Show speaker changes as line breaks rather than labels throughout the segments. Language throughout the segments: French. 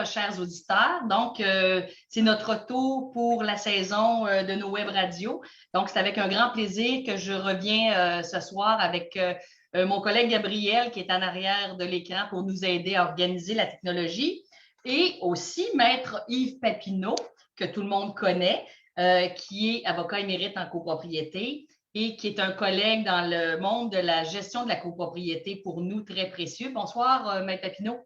Bonsoir, chers auditeurs. Donc, c'est notre retour pour la saison de nos web radios. Donc, c'est avec un grand plaisir que je reviens ce soir avec mon collègue Gabriel qui est en arrière de l'écran pour nous aider à organiser la technologie et aussi Maître Yves Papineau, que tout le monde connaît, qui est avocat émérite en copropriété et qui est un collègue dans le monde de la gestion de la copropriété pour nous très précieux. Bonsoir, Maître Papineau.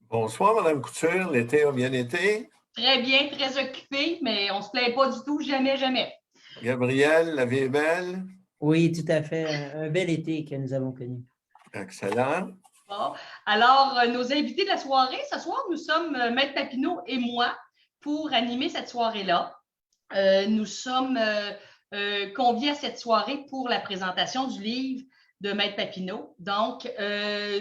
Bonsoir, Mme Couture. L'été a bien été?
Très bien, très occupé, mais on ne se plaint pas du tout, jamais, jamais.
Gabriel, la vie est belle?
Oui, tout à fait. Un bel été que nous avons connu.
Excellent.
Bon. Alors, nos invités de la soirée, ce soir, nous sommes Maître Papineau et moi pour animer cette soirée-là. Nous sommes conviés à cette soirée pour la présentation du livre de Maître Papineau. Donc,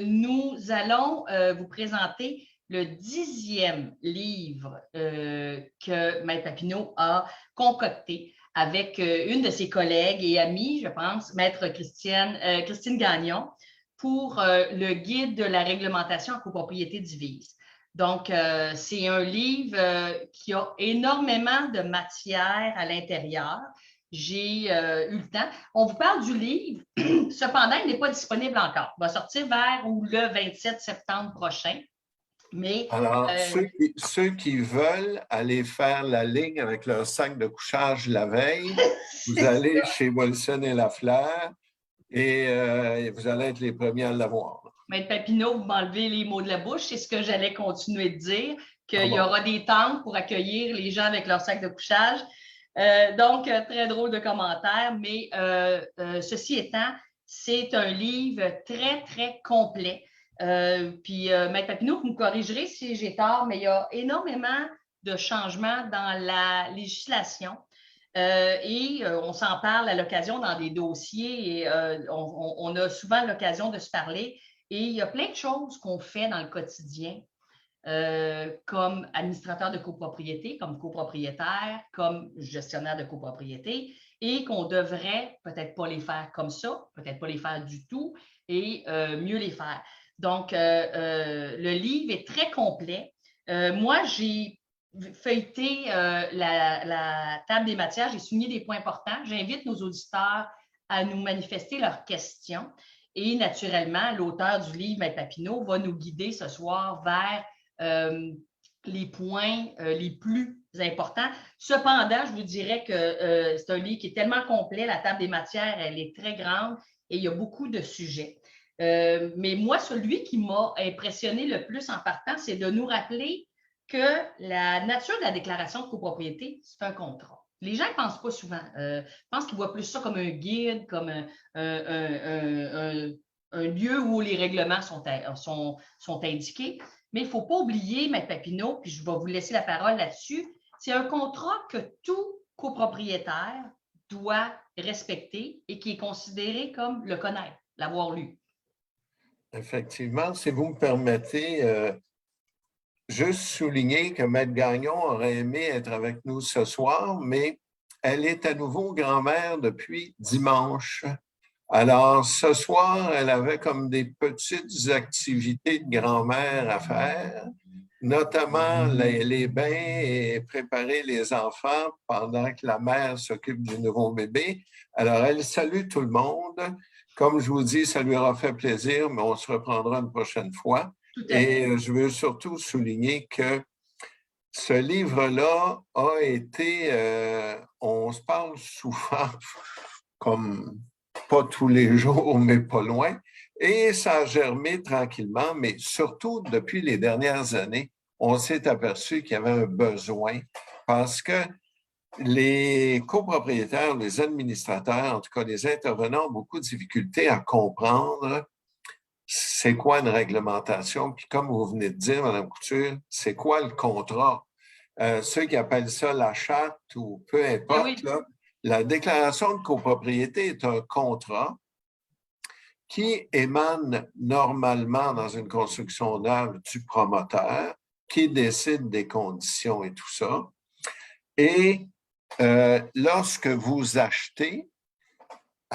nous allons vous présenter le 10e livre que Maître Papineau a concocté avec une de ses collègues et amies, je pense, Maître Christine Gagnon, pour le guide de la réglementation en copropriété divise. Donc, c'est un livre qui a énormément de matière à l'intérieur. J'ai eu le temps. On vous parle du livre, cependant, il n'est pas disponible encore. Il va sortir vers ou le 27 septembre prochain. Mais,
alors, ceux qui veulent aller faire la ligne avec leur sac de couchage la veille, vous allez chez Wilson et Lafleur et vous allez être les premiers à l'avoir.
Maître Papineau, vous m'enlevez les mots de la bouche. C'est ce que j'allais continuer de dire, qu'il y aura des tentes pour accueillir les gens avec leur sac de couchage. Donc, très drôle de commentaire, mais ceci étant, c'est un livre très, très complet. Puis, Maître Papineau, vous me corrigerez si j'ai tort, mais il y a énormément de changements dans la législation. On s'en parle à l'occasion dans des dossiers et on a souvent l'occasion de se parler. Et il y a plein de choses qu'on fait dans le quotidien comme administrateur de copropriété, comme copropriétaire, comme gestionnaire de copropriété et qu'on devrait peut-être pas les faire comme ça, peut-être pas les faire du tout et mieux les faire. Donc, le livre est très complet. Moi, j'ai feuilleté la table des matières, j'ai souligné des points importants. J'invite nos auditeurs à nous manifester leurs questions. Et naturellement, l'auteur du livre, Maître Papineau, va nous guider ce soir vers les points les plus importants. Cependant, je vous dirais que c'est un livre qui est tellement complet, la table des matières, elle est très grande et il y a beaucoup de sujets. Mais moi, celui qui m'a impressionné le plus en partant, c'est de nous rappeler que la nature de la déclaration de copropriété, c'est un contrat. Les gens ne pensent pas souvent. Pensent qu'ils voient plus ça comme un guide, comme un lieu où les règlements sont indiqués. Mais il ne faut pas oublier, Maître Papineau, puis je vais vous laisser la parole là-dessus, c'est un contrat que tout copropriétaire doit respecter et qui est considéré comme le connaître, l'avoir lu.
Effectivement, si vous me permettez, juste souligner que Maître Gagnon aurait aimé être avec nous ce soir, mais elle est à nouveau grand-mère depuis dimanche. Alors, ce soir, elle avait comme des petites activités de grand-mère à faire, notamment les bains et préparer les enfants pendant que la mère s'occupe du nouveau bébé. Alors, elle salue tout le monde. Comme je vous dis, ça lui aura fait plaisir, mais on se reprendra une prochaine fois. Et je veux surtout souligner que ce livre-là a été, on se parle souvent comme pas tous les jours, mais pas loin, et ça a germé tranquillement, mais surtout depuis les dernières années, on s'est aperçu qu'il y avait un besoin parce que les copropriétaires, les administrateurs, en tout cas les intervenants, ont beaucoup de difficultés à comprendre c'est quoi une réglementation, puis comme vous venez de dire, Mme Couture, c'est quoi le contrat? Ceux qui appellent ça la charte ou peu importe, oui. Là, la déclaration de copropriété est un contrat qui émane normalement dans une construction neuve du promoteur, qui décide des conditions et tout ça. Et lorsque vous achetez,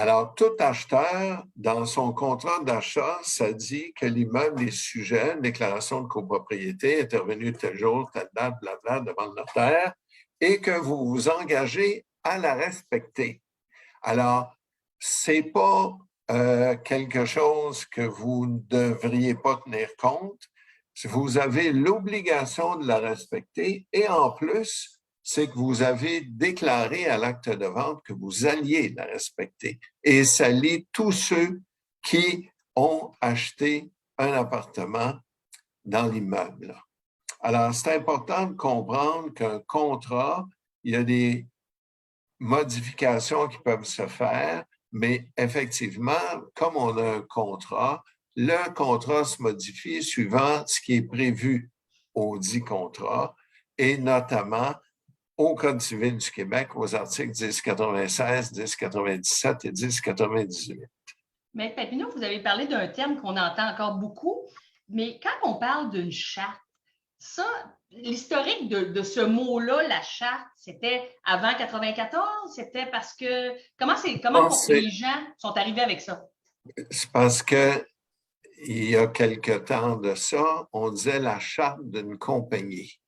Alors, tout acheteur, dans son contrat d'achat, ça dit que l'immeuble est sujet à une déclaration de copropriété intervenue tel jour, telle date, blabla, devant le notaire, et que vous vous engagez à la respecter. Alors, c'est pas quelque chose que vous ne devriez pas tenir compte. Vous avez l'obligation de la respecter et en plus, c'est que vous avez déclaré à l'acte de vente que vous alliez la respecter. Et ça lie tous ceux qui ont acheté un appartement dans l'immeuble. Alors, c'est important de comprendre qu'un contrat, il y a des modifications qui peuvent se faire, mais effectivement, comme on a un contrat, le contrat se modifie suivant ce qui est prévu au dit contrat et notamment au Code civil du Québec, aux articles 1096, 1097 et 1098.
Mais Papineau, vous avez parlé d'un terme qu'on entend encore beaucoup, mais quand on parle d'une charte, ça, l'historique de ce mot-là, la charte, c'était avant 94? C'était parce que... Comment les gens sont arrivés avec ça?
C'est parce que il y a quelque temps de ça, on disait la charte d'une compagnie.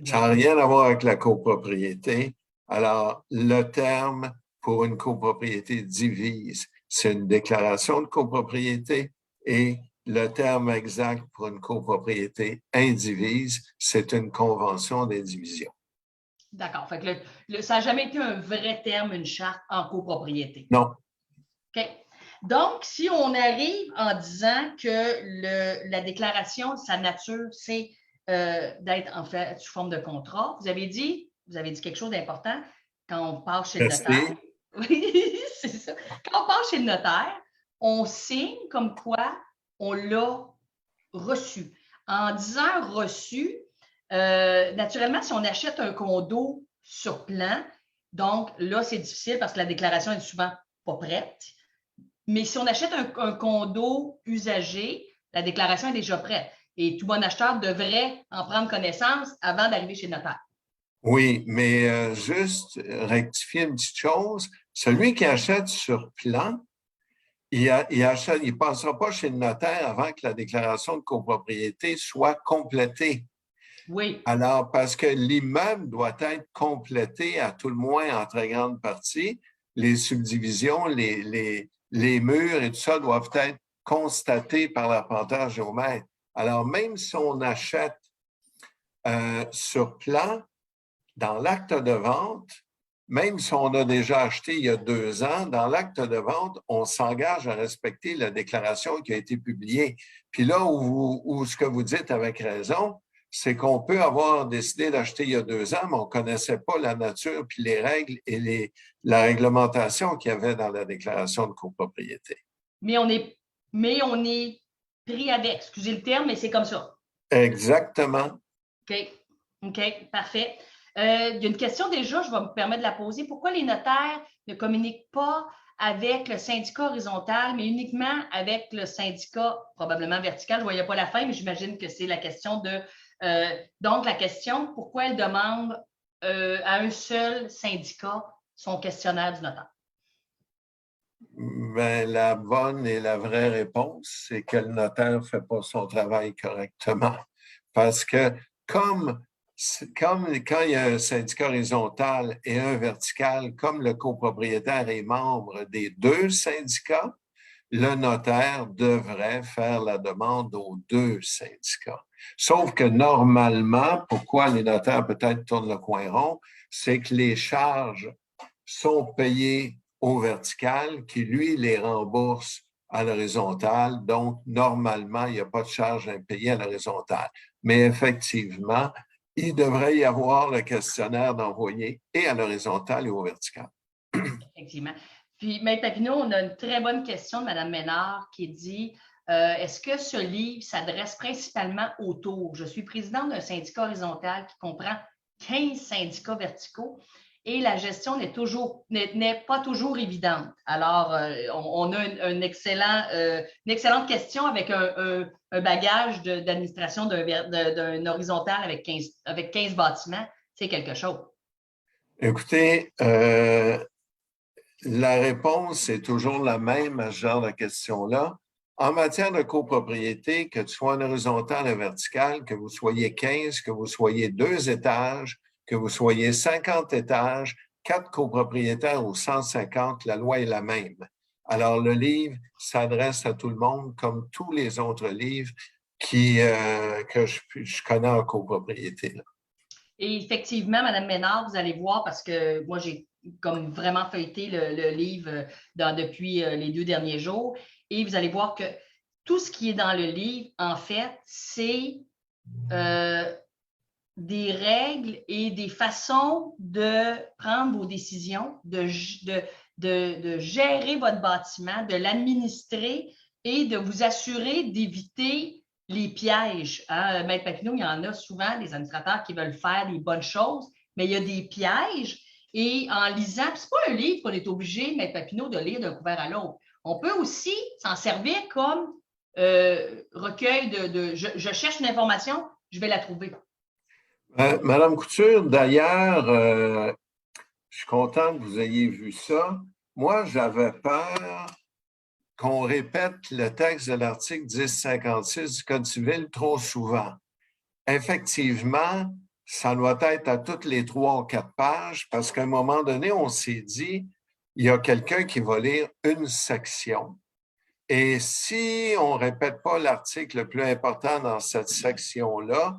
Ça n'a rien à voir avec la copropriété. Alors, le terme pour une copropriété divise, c'est une déclaration de copropriété et le terme exact pour une copropriété indivise, c'est une convention d'indivision.
D'accord. Fait que ça n'a jamais été un vrai terme, une charte en copropriété.
Non.
OK. Donc, si on arrive en disant que la déclaration, sa nature, c'est d'être en fait sous forme de contrat, vous avez dit quelque chose d'important quand on part chez le notaire. Oui, c'est ça. Quand on part chez le notaire, on signe comme quoi on l'a reçu. En disant reçu, naturellement, si on achète un condo sur plan, donc là, c'est difficile parce que la déclaration est souvent pas prête. Mais si on achète un condo usagé, la déclaration est déjà prête. Et tout bon acheteur devrait en prendre connaissance avant d'arriver chez le notaire.
Oui, mais juste rectifier une petite chose. Celui qui achète sur plan, il ne passera pas chez le notaire avant que la déclaration de copropriété soit complétée.
Oui.
Alors, parce que l'immeuble doit être complété à tout le moins en très grande partie, les subdivisions, les murs et tout ça doivent être constatés par l'arpenteur géomètre. Alors, même si on achète sur plan, dans l'acte de vente, même si on a déjà acheté il y a 2 ans, dans l'acte de vente, on s'engage à respecter la déclaration qui a été publiée. Puis là où ce que vous dites avec raison, c'est qu'on peut avoir décidé d'acheter il y a 2 ans, mais on ne connaissait pas la nature, puis les règles et la réglementation qu'il y avait dans la déclaration de copropriété.
Mais on est pris avec, excusez le terme, mais c'est comme ça.
Exactement.
OK, parfait. Il y a une question déjà, je vais me permettre de la poser. Pourquoi les notaires ne communiquent pas avec le syndicat horizontal, mais uniquement avec le syndicat probablement vertical? Je ne voyais pas la fin, mais j'imagine que c'est la question de... donc, la question, pourquoi elle demande à un seul syndicat son questionnaire du notaire?
Ben, la bonne et la vraie réponse, c'est que le notaire ne fait pas son travail correctement. Parce que comme quand il y a un syndicat horizontal et un vertical, comme le copropriétaire est membre des 2 syndicats, le notaire devrait faire la demande aux 2 syndicats. Sauf que normalement, pourquoi les notaires peut-être tournent le coin rond, c'est que les charges sont payées au vertical, qui lui les rembourse à l'horizontale. Donc, normalement, il n'y a pas de charge impayée à l'horizontale. Mais effectivement, il devrait y avoir le questionnaire d'envoyer et à l'horizontale et au vertical.
Effectivement. Puis, Maître Papineau, on a une très bonne question de Mme Ménard qui dit est-ce que ce livre s'adresse principalement autour? Je suis présidente d'un syndicat horizontal qui comprend 15 syndicats verticaux et la gestion n'est pas toujours évidente. Alors, on a une excellente question avec un bagage d'administration d'un horizontal avec 15 bâtiments. C'est quelque chose.
Écoutez, la réponse est toujours la même à ce genre de question-là. En matière de copropriété, que tu sois en horizontal ou vertical, que vous soyez 15, que vous soyez 2 étages, que vous soyez 50 étages, 4 copropriétaires ou 150, la loi est la même. Alors, le livre s'adresse à tout le monde, comme tous les autres livres que je connais en copropriété. Là.
Et effectivement, Madame Ménard, vous allez voir, parce que moi, j'ai comme vraiment feuilleté le livre depuis les 2 derniers jours, et vous allez voir que tout ce qui est dans le livre, en fait, c'est des règles et des façons de prendre vos décisions, de gérer votre bâtiment, de l'administrer et de vous assurer d'éviter les pièges. Hein? Maître Papineau, il y en a souvent des administrateurs qui veulent faire des bonnes choses, mais il y a des pièges. Et en lisant, ce n'est pas un livre qu'on est obligé, Maître Papineau, de lire d'un couvert à l'autre. On peut aussi s'en servir comme recueil je cherche une information, je vais la trouver.
Madame Couture, d'ailleurs, je suis content que vous ayez vu ça. Moi, j'avais peur qu'on répète le texte de l'article 1056 du Code civil trop souvent. Effectivement, ça doit être à toutes les 3 ou 4 pages parce qu'à un moment donné, on s'est dit, il y a quelqu'un qui va lire une section. Et si on ne répète pas l'article le plus important dans cette section-là,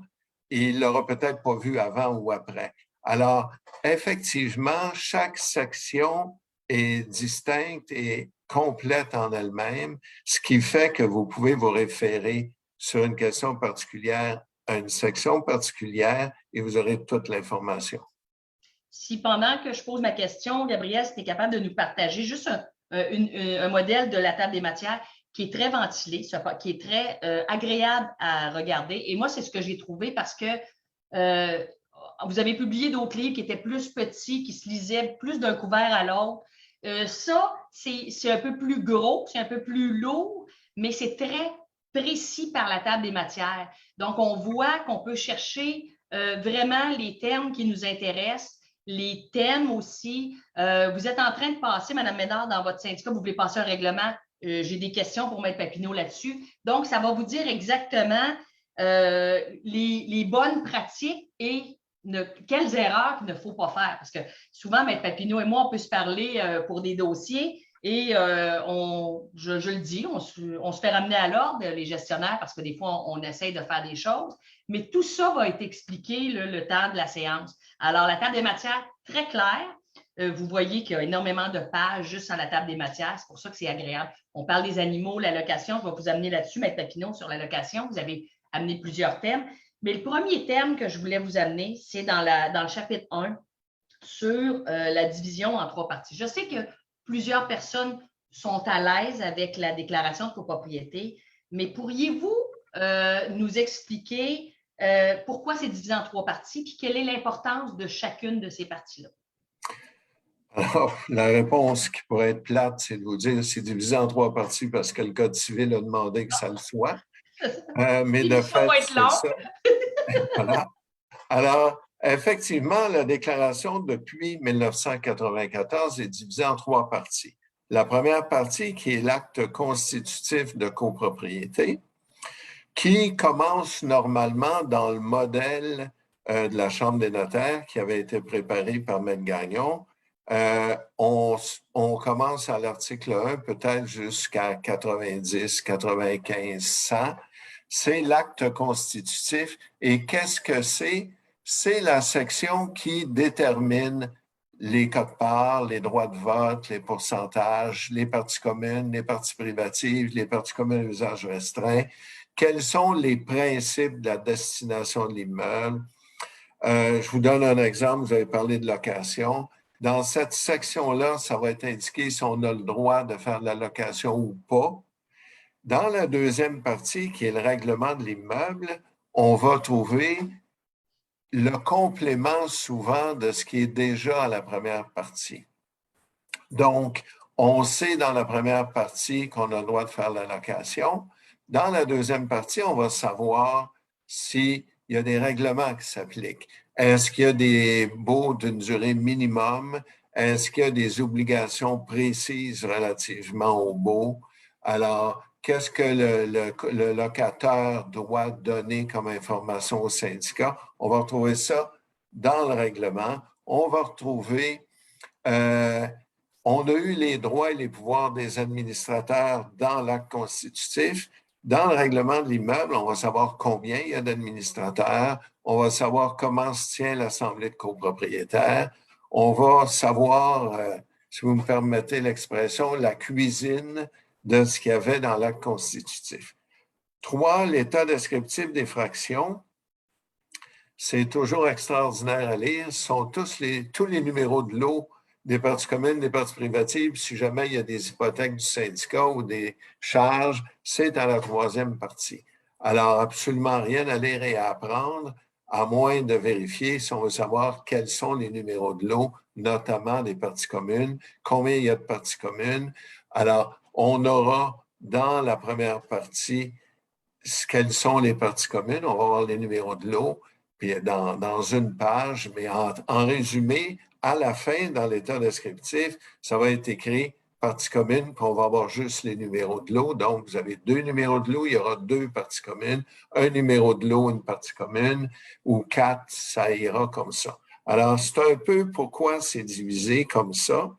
il ne l'aura peut-être pas vu avant ou après. Alors, effectivement, chaque section est distincte et complète en elle-même, ce qui fait que vous pouvez vous référer sur une question particulière à une section particulière et vous aurez toute l'information.
Si pendant que je pose ma question, Gabriel, si tu es capable de nous partager juste un modèle de la table des matières qui est très ventilé, qui est très agréable à regarder. Et moi, c'est ce que j'ai trouvé parce que vous avez publié d'autres livres qui étaient plus petits, qui se lisaient plus d'un couvert à l'autre. Ça, c'est un peu plus gros, c'est un peu plus lourd, mais c'est très précis par la table des matières. Donc, on voit qu'on peut chercher vraiment les termes qui nous intéressent, les thèmes aussi. Vous êtes en train de passer, Mme Ménard, dans votre syndicat, vous voulez passer un règlement. J'ai des questions pour Maître Papineau là-dessus. Donc, ça va vous dire exactement les bonnes pratiques et quelles erreurs qu'il ne faut pas faire. Parce que souvent, Maître Papineau et moi, on peut se parler pour des dossiers et je le dis, on se fait ramener à l'ordre, les gestionnaires, parce que des fois, on essaye de faire des choses. Mais tout ça va être expliqué le temps de la séance. Alors, la table des matières, très claire. Vous voyez qu'il y a énormément de pages juste sur la table des matières. C'est pour ça que c'est agréable. On parle des animaux, la location. Je vais vous amener là-dessus, Maître Papineau, sur la location. Vous avez amené plusieurs thèmes. Mais le premier thème que je voulais vous amener, c'est dans le chapitre 1 sur la division en 3 parties. Je sais que plusieurs personnes sont à l'aise avec la déclaration de copropriété, mais pourriez-vous nous expliquer pourquoi c'est divisé en 3 parties et quelle est l'importance de chacune de ces parties-là?
Alors, la réponse qui pourrait être plate, c'est de vous dire que c'est divisé en 3 parties parce que le Code civil a demandé que ça le soit. Mais de fait, c'est ça. Voilà. Alors, effectivement, la déclaration depuis 1994 est divisée en 3 parties. La première partie, qui est l'acte constitutif de copropriété, qui commence normalement dans le modèle de la Chambre des notaires qui avait été préparé par Maître Gagnon. On commence à l'article 1, peut-être jusqu'à 90, 95, 100. C'est l'acte constitutif. Et qu'est-ce que c'est? C'est la section qui détermine les quotes-parts, les droits de vote, les pourcentages, les parties communes, les parties privatives, les parties communes à usage restreint. Quels sont les principes de la destination de l'immeuble? Je vous donne un exemple. Vous avez parlé de location. Dans cette section-là, ça va être indiqué si on a le droit de faire de la location ou pas. Dans la deuxième partie, qui est le règlement de l'immeuble, on va trouver le complément souvent de ce qui est déjà à la première partie. Donc, on sait dans la première partie qu'on a le droit de faire la location. Dans la deuxième partie, on va savoir s'il y a des règlements qui s'appliquent. Est-ce qu'il y a des baux d'une durée minimum? Est-ce qu'il y a des obligations précises relativement au baux? Alors, qu'est-ce que le locataire doit donner comme information au syndicat? On va retrouver ça dans le règlement. On va retrouver, on a eu les droits et les pouvoirs des administrateurs dans l'acte constitutif. Dans le règlement de l'immeuble, on va savoir combien il y a d'administrateurs, on va savoir comment se tient l'assemblée de copropriétaires, on va savoir, si vous me permettez l'expression, la cuisine de ce qu'il y avait dans l'acte constitutif. 3, l'état descriptif des fractions. C'est toujours extraordinaire à lire. Ce sont tous les numéros de lot des parties communes, des parties privatives. Si jamais il y a des hypothèques du syndicat ou des charges, c'est à la 3e partie. Alors, absolument rien à lire et à apprendre, à moins de vérifier si on veut savoir quels sont les numéros de lot, notamment des parties communes, combien il y a de parties communes. Alors, on aura dans la première partie quelles sont les parties communes, on va avoir les numéros de lot, puis dans une page, mais en résumé, à la fin, dans l'état descriptif, ça va être écrit partie commune, puis on va avoir juste les numéros de lot. Donc, vous avez 2 numéros de lot, il y aura 2 parties communes, un numéro de lot, une partie commune, ou 4, ça ira comme ça. Alors, c'est un peu pourquoi c'est divisé comme ça.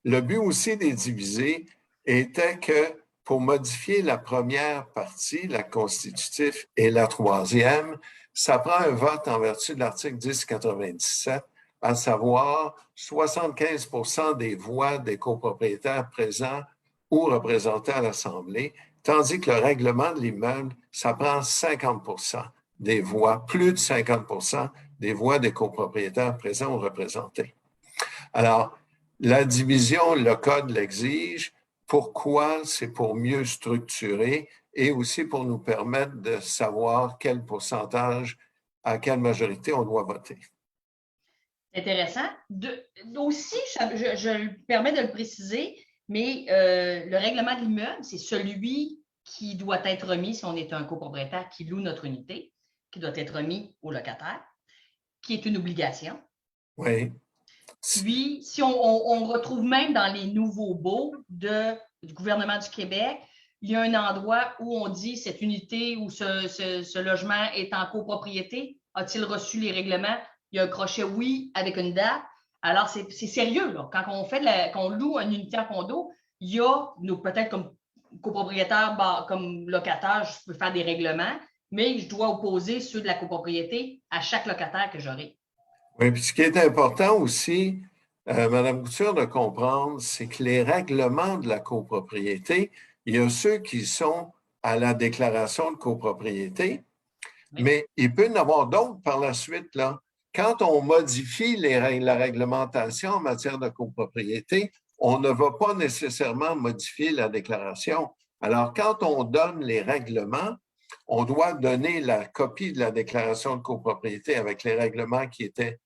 Le but aussi des divisés était que pour modifier la première partie, la constitutive, et la 3e, ça prend un vote en vertu de l'article 1097, à savoir 75% des voix des copropriétaires présents ou représentés à l'Assemblée, tandis que le règlement de l'immeuble, ça prend 50% des voix, plus de 50% des voix des copropriétaires présents ou représentés. Alors, la division, le code l'exige. Pourquoi? C'est pour mieux structurer et aussi pour nous permettre de savoir quel pourcentage, à quelle majorité on doit voter.
Intéressant. Aussi, je me permets de le préciser, mais le règlement de l'immeuble, c'est celui qui doit être remis si on est un copropriétaire qui loue notre unité, qui doit être remis au locataire, qui est une obligation.
Oui.
Puis, si on retrouve même dans les nouveaux baux du gouvernement du Québec, il y a un endroit où on dit cette unité ou ce logement est en copropriété. A-t-il reçu les règlements? Il y a un crochet oui avec une date. Alors, c'est sérieux, là. Quand on loue une unité en condo, il y a, peut-être comme copropriétaire, comme locataire, je peux faire des règlements, mais je dois opposer ceux de la copropriété à chaque locataire que j'aurai.
Oui, puis ce qui est important aussi, Mme Couture, de comprendre, c'est que les règlements de la copropriété, il y a ceux qui sont à la déclaration de copropriété, oui. Mais il peut y en avoir d'autres par la suite, là. Quand on modifie la réglementation en matière de copropriété, on ne va pas nécessairement modifier la déclaration. Alors, quand on donne les règlements, on doit donner la copie de la déclaration de copropriété avec les règlements qui étaient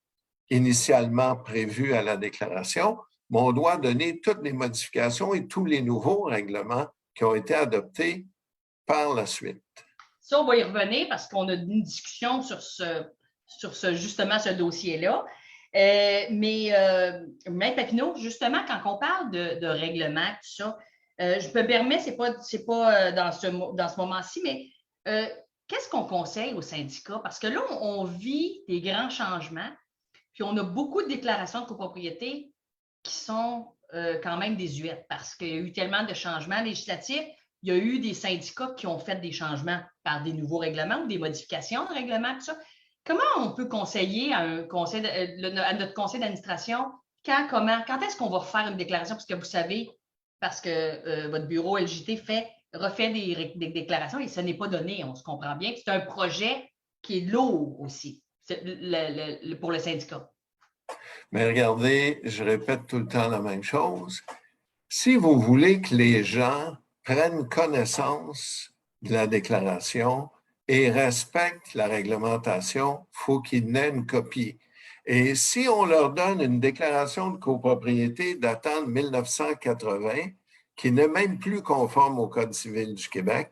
initialement prévus à la déclaration, mais on doit donner toutes les modifications et tous les nouveaux règlements qui ont été adoptés par la suite.
Ça, on va y revenir parce qu'on a une discussion sur justement ce dossier-là. Maître Papineau, justement, quand on parle de règlement, tout ça, je me permets, c'est pas dans ce moment-ci, mais qu'est-ce qu'on conseille aux syndicats? Parce que là, on vit des grands changements, puis on a beaucoup de déclarations de copropriété qui sont quand même désuètes parce qu'il y a eu tellement de changements législatifs. Il y a eu des syndicats qui ont fait des changements par des nouveaux règlements ou des modifications de règlements, tout ça. Comment on peut conseiller à notre conseil d'administration quand est-ce qu'on va refaire une déclaration? Parce que vous savez, parce que votre bureau LJT refait des déclarations et ça n'est pas donné, on se comprend bien. C'est un projet qui est lourd aussi pour le syndicat.
Mais regardez, je répète tout le temps la même chose. Si vous voulez que les gens prennent connaissance de la déclaration et respectent la réglementation, il faut qu'ils n'aient une copie. Et si on leur donne une déclaration de copropriété datant de 1980, qui n'est même plus conforme au Code civil du Québec,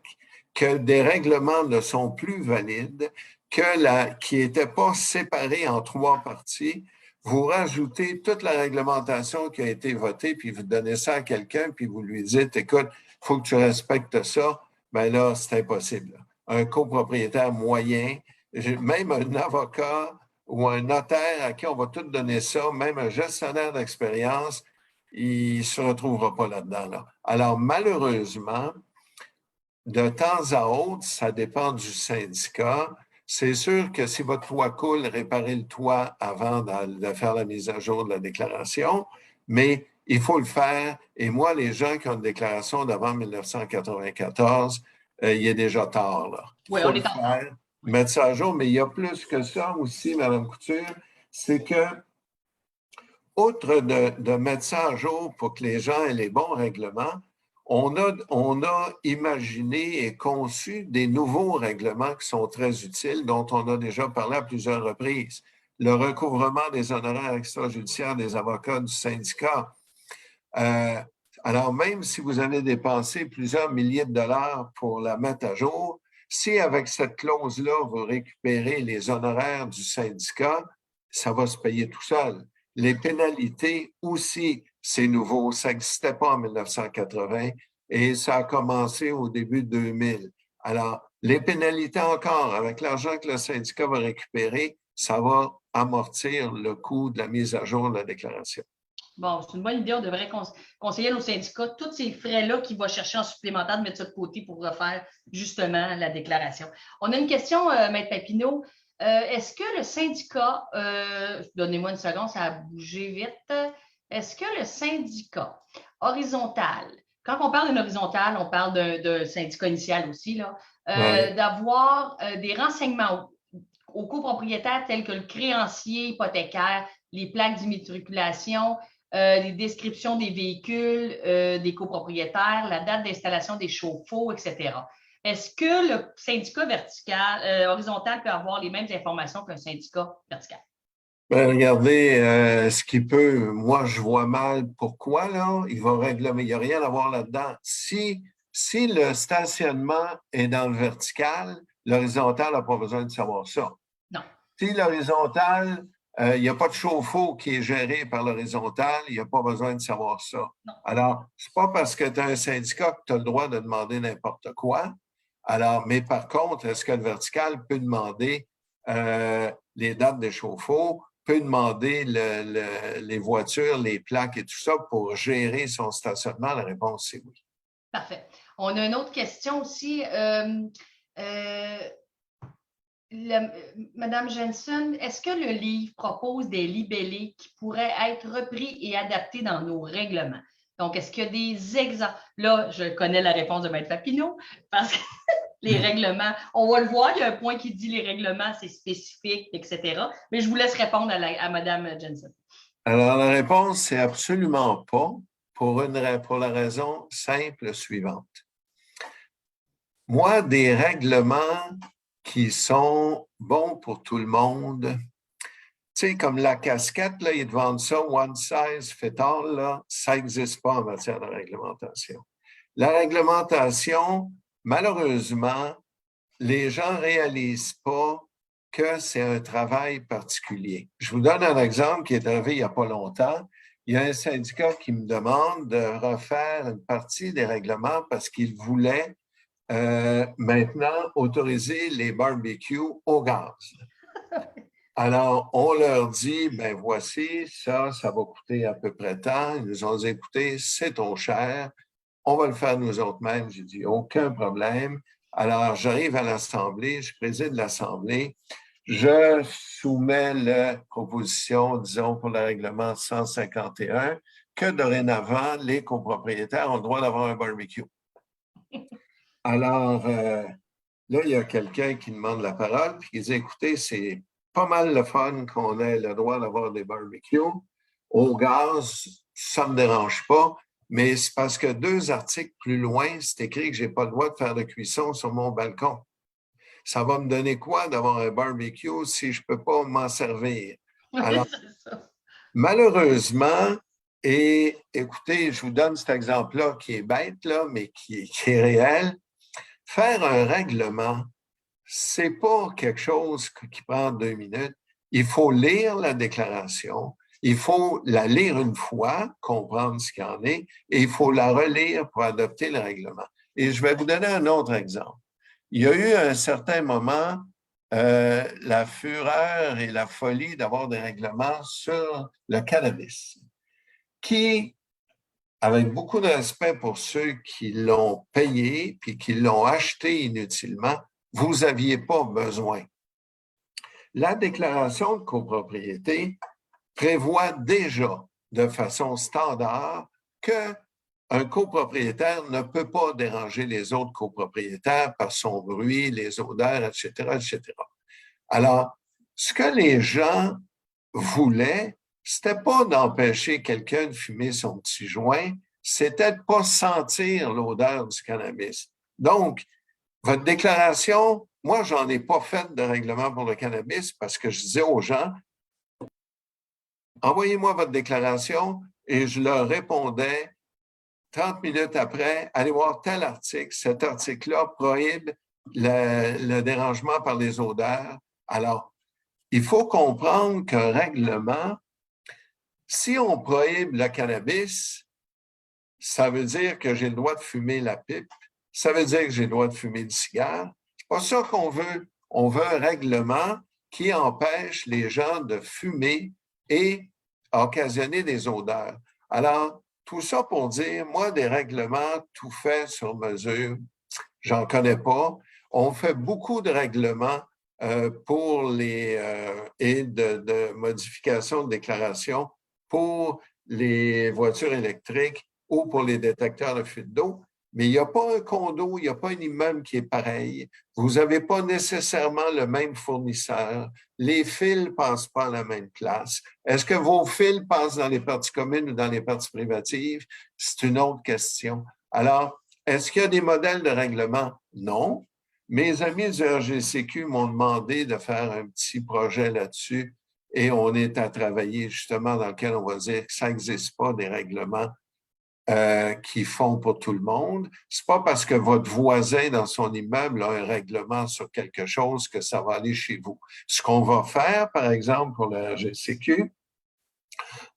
que des règlements ne sont plus valides, qui n'étaient pas séparés en 3 parties, vous rajoutez toute la réglementation qui a été votée, puis vous donnez ça à quelqu'un, puis vous lui dites, écoute, il faut que tu respectes ça, bien là, c'est impossible. Un copropriétaire moyen, même un avocat ou un notaire à qui on va tout donner ça, même un gestionnaire d'expérience, il ne se retrouvera pas là-dedans. Là. Alors, malheureusement, de temps à autre, ça dépend du syndicat. C'est sûr que si votre toit coule, réparez le toit avant de faire la mise à jour de la déclaration, mais il faut le faire. Et moi, les gens qui ont une déclaration d'avant 1994, il est déjà tard. Là.
Oui,
faut
on
le
est en retard.
faire, mettre ça à jour, mais il y a plus que ça aussi, Mme Couture, c'est que, outre de mettre ça à jour pour que les gens aient les bons règlements, on a imaginé et conçu des nouveaux règlements qui sont très utiles, dont on a déjà parlé à plusieurs reprises. Le recouvrement des honoraires extrajudiciaires des avocats du syndicat. Alors, même si vous avez dépensé plusieurs milliers de dollars pour la mettre à jour, si avec cette clause-là, vous récupérez les honoraires du syndicat, ça va se payer tout seul. Les pénalités aussi, c'est nouveau. Ça n'existait pas en 1980 et ça a commencé au début de 2000. Alors, les pénalités encore, avec l'argent que le syndicat va récupérer, ça va amortir le coût de la mise à jour de la déclaration.
Bon, c'est une bonne idée. On devrait conseiller à nos syndicats tous ces frais-là qu'ils vont chercher en supplémentaire de mettre ça de côté pour refaire justement la déclaration. On a une question, Maître Papineau. Est-ce que le syndicat, donnez-moi une seconde, ça a bougé vite. Est-ce que le syndicat horizontal, quand on parle d'une horizontale, on parle d'un syndicat initial aussi, là, d'avoir des renseignements aux copropriétaires tels que le créancier hypothécaire, les plaques d'immatriculation, les descriptions des véhicules des copropriétaires, la date d'installation des chauffe-eau, etc. Est-ce que le syndicat vertical, horizontal peut avoir les mêmes informations qu'un syndicat vertical?
Ben, regardez, ce qui peut, moi, je vois mal pourquoi, là, il va réglementer, il n'y a rien à voir là-dedans. Si le stationnement est dans le vertical, l'horizontal n'a pas besoin de savoir ça.
Non.
Si l'horizontal, il n'y a pas de chauffe-eau qui est géré par l'horizontal, il n'y a pas besoin de savoir ça.
Non.
Alors, ce n'est pas parce que tu as un syndicat que tu as le droit de demander n'importe quoi. Alors, mais par contre, est-ce que le vertical peut demander les dates des chauffe-eau, peut demander les voitures, les plaques et tout ça pour gérer son stationnement? La réponse, c'est oui.
Parfait. On a une autre question aussi. Madame Jensen, est-ce que le livre propose des libellés qui pourraient être repris et adaptés dans nos règlements? Donc, est-ce qu'il y a des exemples? Là, je connais la réponse de Maître Papineau parce que les règlements, on va le voir, il y a un point qui dit les règlements, c'est spécifique, etc. Mais je vous laisse répondre à Mme Jensen.
Alors, la réponse, c'est absolument pas pour la raison simple suivante. Moi, des règlements qui sont bons pour tout le monde, tu sais, comme la casquette, là, ils te vendent ça, one size fit all, là, ça n'existe pas en matière de réglementation. La réglementation, malheureusement, les gens ne réalisent pas que c'est un travail particulier. Je vous donne un exemple qui est arrivé il n'y a pas longtemps. Il y a un syndicat qui me demande de refaire une partie des règlements parce qu'il voulait maintenant autoriser les barbecues au gaz. Alors, on leur dit, ben voici, ça va coûter à peu près tant. Ils nous ont dit, écoutez, c'est trop cher. On va le faire nous autres mêmes. J'ai dit, aucun problème. Alors, j'arrive à l'Assemblée, je préside l'Assemblée, je soumets la proposition, disons, pour le règlement 151, que dorénavant, les copropriétaires ont le droit d'avoir un barbecue. Alors, là, il y a quelqu'un qui demande la parole, puis qui dit, écoutez, c'est pas mal le fun qu'on ait le droit d'avoir des barbecues. Au gaz, ça ne me dérange pas. Mais c'est parce que 2 articles plus loin, c'est écrit que je n'ai pas le droit de faire de cuisson sur mon balcon. Ça va me donner quoi d'avoir un barbecue si je ne peux pas m'en servir? Alors, malheureusement, et écoutez, je vous donne cet exemple-là qui est bête, là, mais qui est réel. Faire un règlement, ce n'est pas quelque chose qui prend 2 minutes. il faut lire la déclaration, il faut la lire une fois, comprendre ce qu'il y en est, et il faut la relire pour adopter le règlement. Et je vais vous donner un autre exemple. Il y a eu à un certain moment la fureur et la folie d'avoir des règlements sur le cannabis, qui, avec beaucoup de respect pour ceux qui l'ont payé puis qui l'ont acheté inutilement, vous n'aviez pas besoin. La déclaration de copropriété prévoit déjà de façon standard qu'un copropriétaire ne peut pas déranger les autres copropriétaires par son bruit, les odeurs, etc., etc. Alors, ce que les gens voulaient, c'était pas d'empêcher quelqu'un de fumer son petit joint, c'était de ne pas sentir l'odeur du cannabis. Donc, votre déclaration, moi, j'en ai pas fait de règlement pour le cannabis parce que je disais aux gens, envoyez-moi votre déclaration et je leur répondais 30 minutes après, allez voir tel article. Cet article-là prohibe le dérangement par les odeurs. Alors, il faut comprendre qu'un règlement, si on prohibe le cannabis, ça veut dire que j'ai le droit de fumer la pipe, ça veut dire que j'ai le droit de fumer le cigare. C'est pas ça qu'on veut. On veut un règlement qui empêche les gens de fumer et occasionner des odeurs. Alors, tout ça pour dire, moi, des règlements tout faits sur mesure, j'en connais pas. On fait beaucoup de règlements pour les et de modifications de déclaration pour les voitures électriques ou pour les détecteurs de fuite d'eau. Mais il n'y a pas un condo, il n'y a pas un immeuble qui est pareil. Vous n'avez pas nécessairement le même fournisseur. Les fils ne passent pas à la même place. Est-ce que vos fils passent dans les parties communes ou dans les parties privatives? C'est une autre question. Alors, est-ce qu'il y a des modèles de règlement? Non. Mes amis du RGCQ m'ont demandé de faire un petit projet là-dessus et on est à travailler justement dans lequel on va dire que ça n'existe pas des règlements qui font pour tout le monde. C'est pas parce que votre voisin dans son immeuble a un règlement sur quelque chose que ça va aller chez vous. Ce qu'on va faire, par exemple, pour le RGCQ,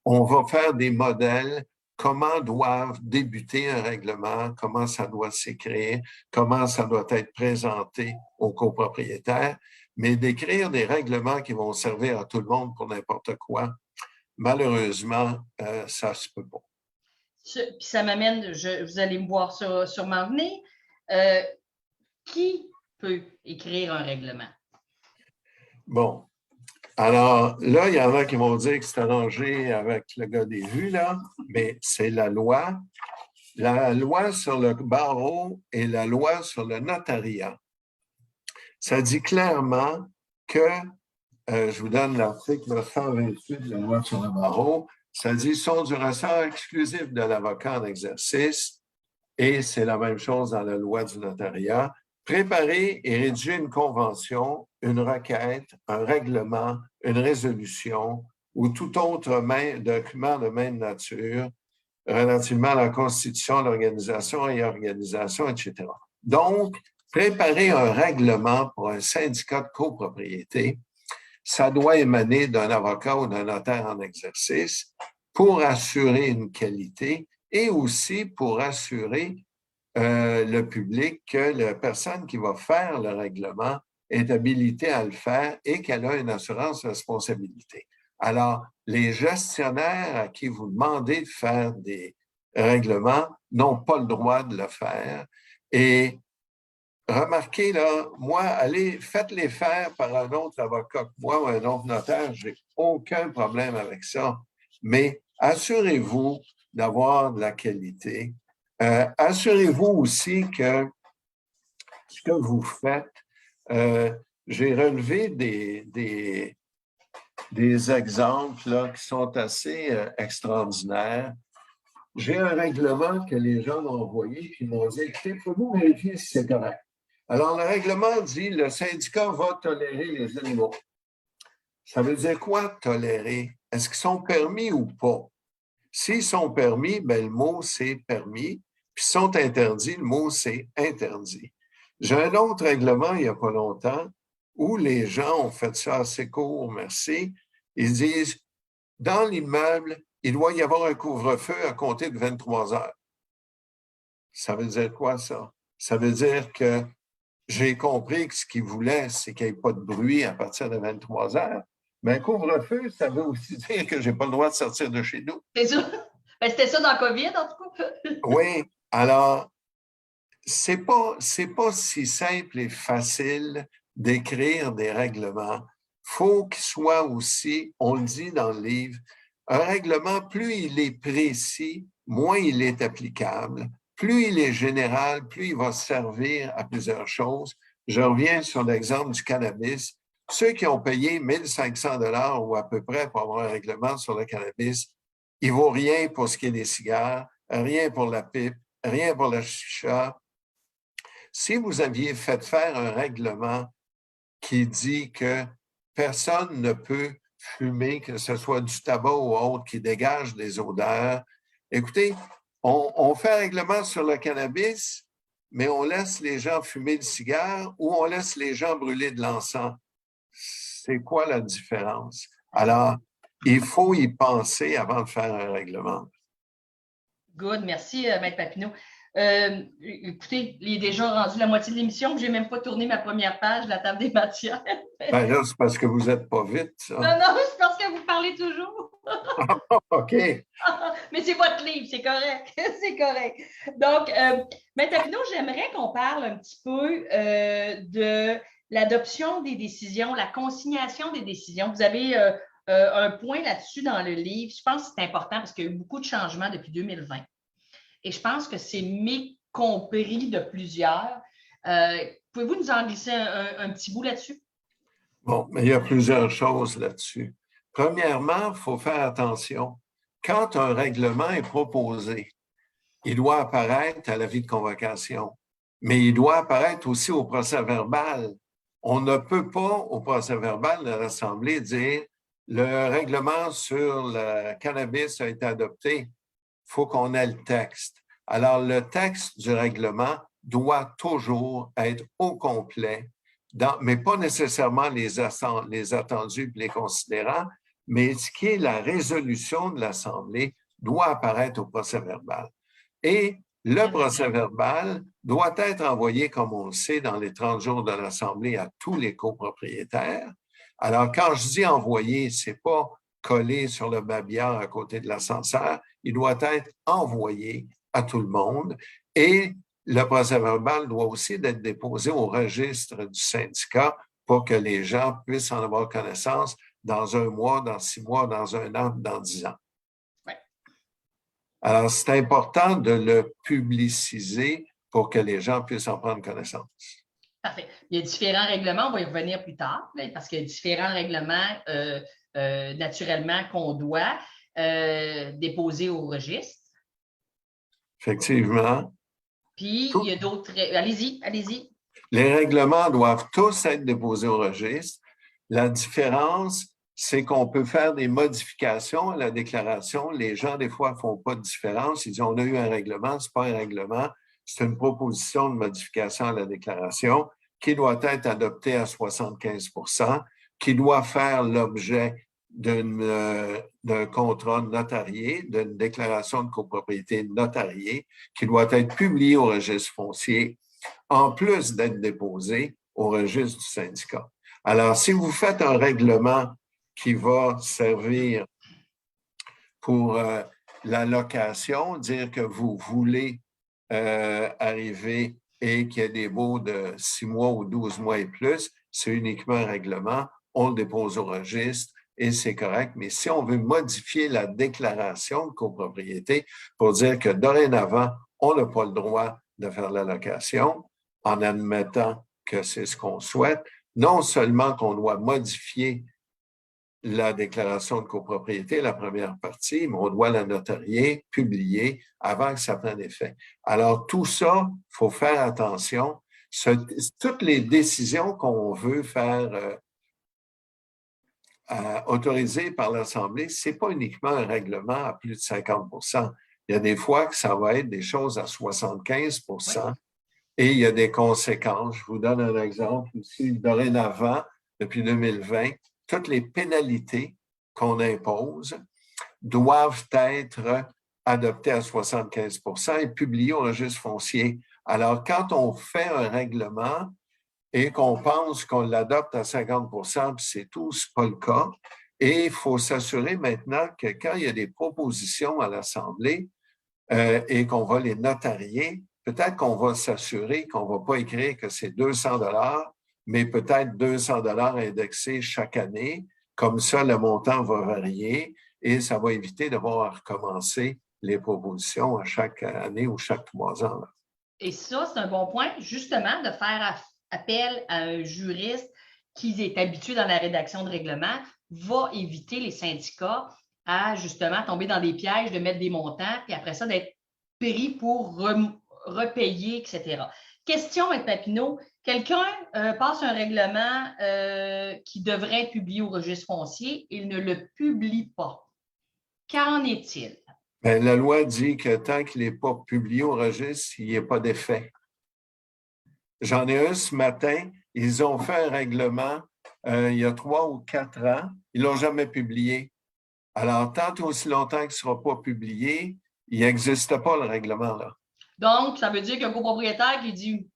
on va faire des modèles, comment doivent débuter un règlement, comment ça doit s'écrire, comment ça doit être présenté aux copropriétaires, mais d'écrire des règlements qui vont servir à tout le monde pour n'importe quoi, malheureusement, ça se peut pas.
Puis ça m'amène, vous allez me voir sûrement venir. Qui peut écrire un règlement?
Bon. Alors, là, il y en a qui vont dire que c'est arrangé avec le gars des vues, là, mais c'est la loi. La loi sur le barreau et la loi sur le notariat. Ça dit clairement que, je vous donne l'article 128 de la loi sur le barreau, ça dit « sont du ressort exclusif de l'avocat en exercice » et c'est la même chose dans la loi du notariat. Préparer et rédiger une convention, une requête, un règlement, une résolution ou tout autre document de même nature relativement à la constitution, l'organisation et organisation, etc. Donc, préparer un règlement pour un syndicat de copropriété, ça doit émaner d'un avocat ou d'un notaire en exercice pour assurer une qualité et aussi pour assurer le public que la personne qui va faire le règlement est habilitée à le faire et qu'elle a une assurance responsabilité. Alors, les gestionnaires à qui vous demandez de faire des règlements n'ont pas le droit de le faire. Et remarquez, là, moi, faites-les faire par un autre avocat que moi ou un autre notaire, j'ai aucun problème avec ça. Mais assurez-vous d'avoir de la qualité. Assurez-vous aussi que ce que vous faites, j'ai relevé des exemples là, qui sont assez extraordinaires. J'ai un règlement que les gens m'ont envoyé qui m'ont dit, écoutez, pouvez-vous vérifier si c'est correct? Alors, le règlement dit, le syndicat va tolérer les animaux. Ça veut dire quoi, tolérer? Est-ce qu'ils sont permis ou pas? S'ils sont permis, ben, le mot, c'est permis. Puis s'ils sont interdits, le mot, c'est interdit. J'ai un autre règlement il n'y a pas longtemps où les gens ont fait ça assez court, merci. Ils disent, dans l'immeuble, il doit y avoir un couvre-feu à compter de 23 heures. Ça veut dire quoi, ça? Ça veut dire que j'ai compris que ce qu'ils voulaient, c'est qu'il n'y ait pas de bruit à partir de 23 heures. Mais un couvre-feu, ça veut aussi dire que je n'ai pas le droit de sortir de chez nous.
C'est ça. Ben, c'était ça dans le COVID, en tout cas.
Oui, alors, c'est pas si simple et facile d'écrire des règlements. Faut qu'il soit aussi, on le dit dans le livre, un règlement, plus il est précis, moins il est applicable. Plus il est général, plus il va servir à plusieurs choses. Je reviens sur l'exemple du cannabis. Ceux qui ont payé 1 500 $ ou à peu près pour avoir un règlement sur le cannabis, il ne vaut rien pour ce qui est des cigares, rien pour la pipe, rien pour la chicha. Si vous aviez fait faire un règlement qui dit que personne ne peut fumer, que ce soit du tabac ou autre, qui dégage des odeurs, écoutez, on fait un règlement sur le cannabis, mais on laisse les gens fumer le cigare ou on laisse les gens brûler de l'encens. C'est quoi la différence? Alors, il faut y penser avant de faire un règlement.
Good, merci, Maître Papineau. Écoutez, il est déjà rendu la moitié de l'émission. Je n'ai même pas tourné ma première page de la table des matières.
Ben là, c'est parce que vous n'êtes pas vite, ça.
Non, c'est parce que vous parlez toujours.
OK.
Mais c'est votre livre, c'est correct. C'est correct. Donc, Maître Papineau, j'aimerais qu'on parle un petit peu de l'adoption des décisions, la consignation des décisions. Vous avez un point là-dessus dans le livre. Je pense que c'est important parce qu'il y a eu beaucoup de changements depuis 2020. Et je pense que c'est mécompris de plusieurs. Pouvez-vous nous en glisser un petit bout là-dessus?
Bon, mais il y a plusieurs choses là-dessus. Premièrement, il faut faire attention. Quand un règlement est proposé, il doit apparaître à l'avis de convocation, mais il doit apparaître aussi au procès-verbal. On ne peut pas, au procès-verbal de l'Assemblée, dire le règlement sur le cannabis a été adopté. Il faut qu'on ait le texte. Alors, le texte du règlement doit toujours être au complet, mais pas nécessairement les attendus et les considérants, mais ce qui est la résolution de l'Assemblée doit apparaître au procès-verbal. Et le procès-verbal doit être envoyé, comme on le sait, dans les 30 jours de l'Assemblée à tous les copropriétaires. Alors, quand je dis envoyer, ce n'est pas collé sur le babillard à côté de l'ascenseur, il doit être envoyé à tout le monde et le procès-verbal doit aussi être déposé au registre du syndicat pour que les gens puissent en avoir connaissance dans 1 mois, dans 6 mois, dans 1 an, dans 10 ans.
Ouais.
Alors, c'est important de le publiciser pour que les gens puissent en prendre connaissance.
Parfait. Il y a différents règlements, on va y revenir plus tard, parce qu'il y a différents règlements naturellement qu'on doit déposer au registre.
Effectivement.
Puis, il y a d'autres... Allez-y, allez-y.
Les règlements doivent tous être déposés au registre. La différence, c'est qu'on peut faire des modifications à la déclaration. Les gens, des fois, ne font pas de différence. Ils disent, on a eu un règlement, ce n'est pas un règlement, c'est une proposition de modification à la déclaration qui doit être adoptée à 75 %, qui doit faire l'objet d'un contrat notarié, d'une déclaration de copropriété notariée, qui doit être publiée au registre foncier, en plus d'être déposé au registre du syndicat. Alors, si vous faites un règlement qui va servir pour la location, dire que vous voulez arriver et qu'il y ait des baux de 6 mois ou 12 mois et plus, c'est uniquement un règlement, on le dépose au registre et c'est correct. Mais si on veut modifier la déclaration de copropriété pour dire que dorénavant, on n'a pas le droit de faire la location en admettant que c'est ce qu'on souhaite, non seulement qu'on doit modifier la déclaration de copropriété, la première partie, mais on doit la notarier, publier avant que ça prenne effet. Alors, tout ça, il faut faire attention. Toutes les décisions qu'on veut faire autoriser par l'Assemblée, ce n'est pas uniquement un règlement à plus de 50 %. Il y a des fois que ça va être des choses à 75 %. et il y a des conséquences. Je vous donne un exemple ici. Dorénavant, depuis 2020, toutes les pénalités qu'on impose doivent être adoptées à 75 % et publiées au registre foncier. Alors, quand on fait un règlement et qu'on pense qu'on l'adopte à 50 %, puis c'est tout, ce n'est pas le cas. Et il faut s'assurer maintenant que quand il y a des propositions à l'Assemblée et qu'on va les notarier, peut-être qu'on va s'assurer qu'on ne va pas écrire que c'est 200 $, mais peut-être 200 $ indexés chaque année. Comme ça, le montant va varier et ça va éviter de voir recommencer les propositions à chaque année ou chaque 3 ans. Là.
Et ça, c'est un bon point, justement, de faire appel à un juriste qui est habitué dans la rédaction de règlements va éviter les syndicats à justement tomber dans des pièges, de mettre des montants, puis après ça, d'être pris pour repayer, etc. Question, M. Papineau, quelqu'un passe un règlement qui devrait être publié au registre foncier, il ne le publie pas. Qu'en est-il?
Bien, la loi dit que tant qu'il n'est pas publié au registre, il n'y a pas d'effet. J'en ai un ce matin, ils ont fait un règlement il y a 3 ou 4 ans, ils ne l'ont jamais publié. Alors, tant aussi longtemps qu'il ne sera pas publié, il n'existe pas le règlement là.
Donc, ça veut dire qu'un copropriétaire qui dit,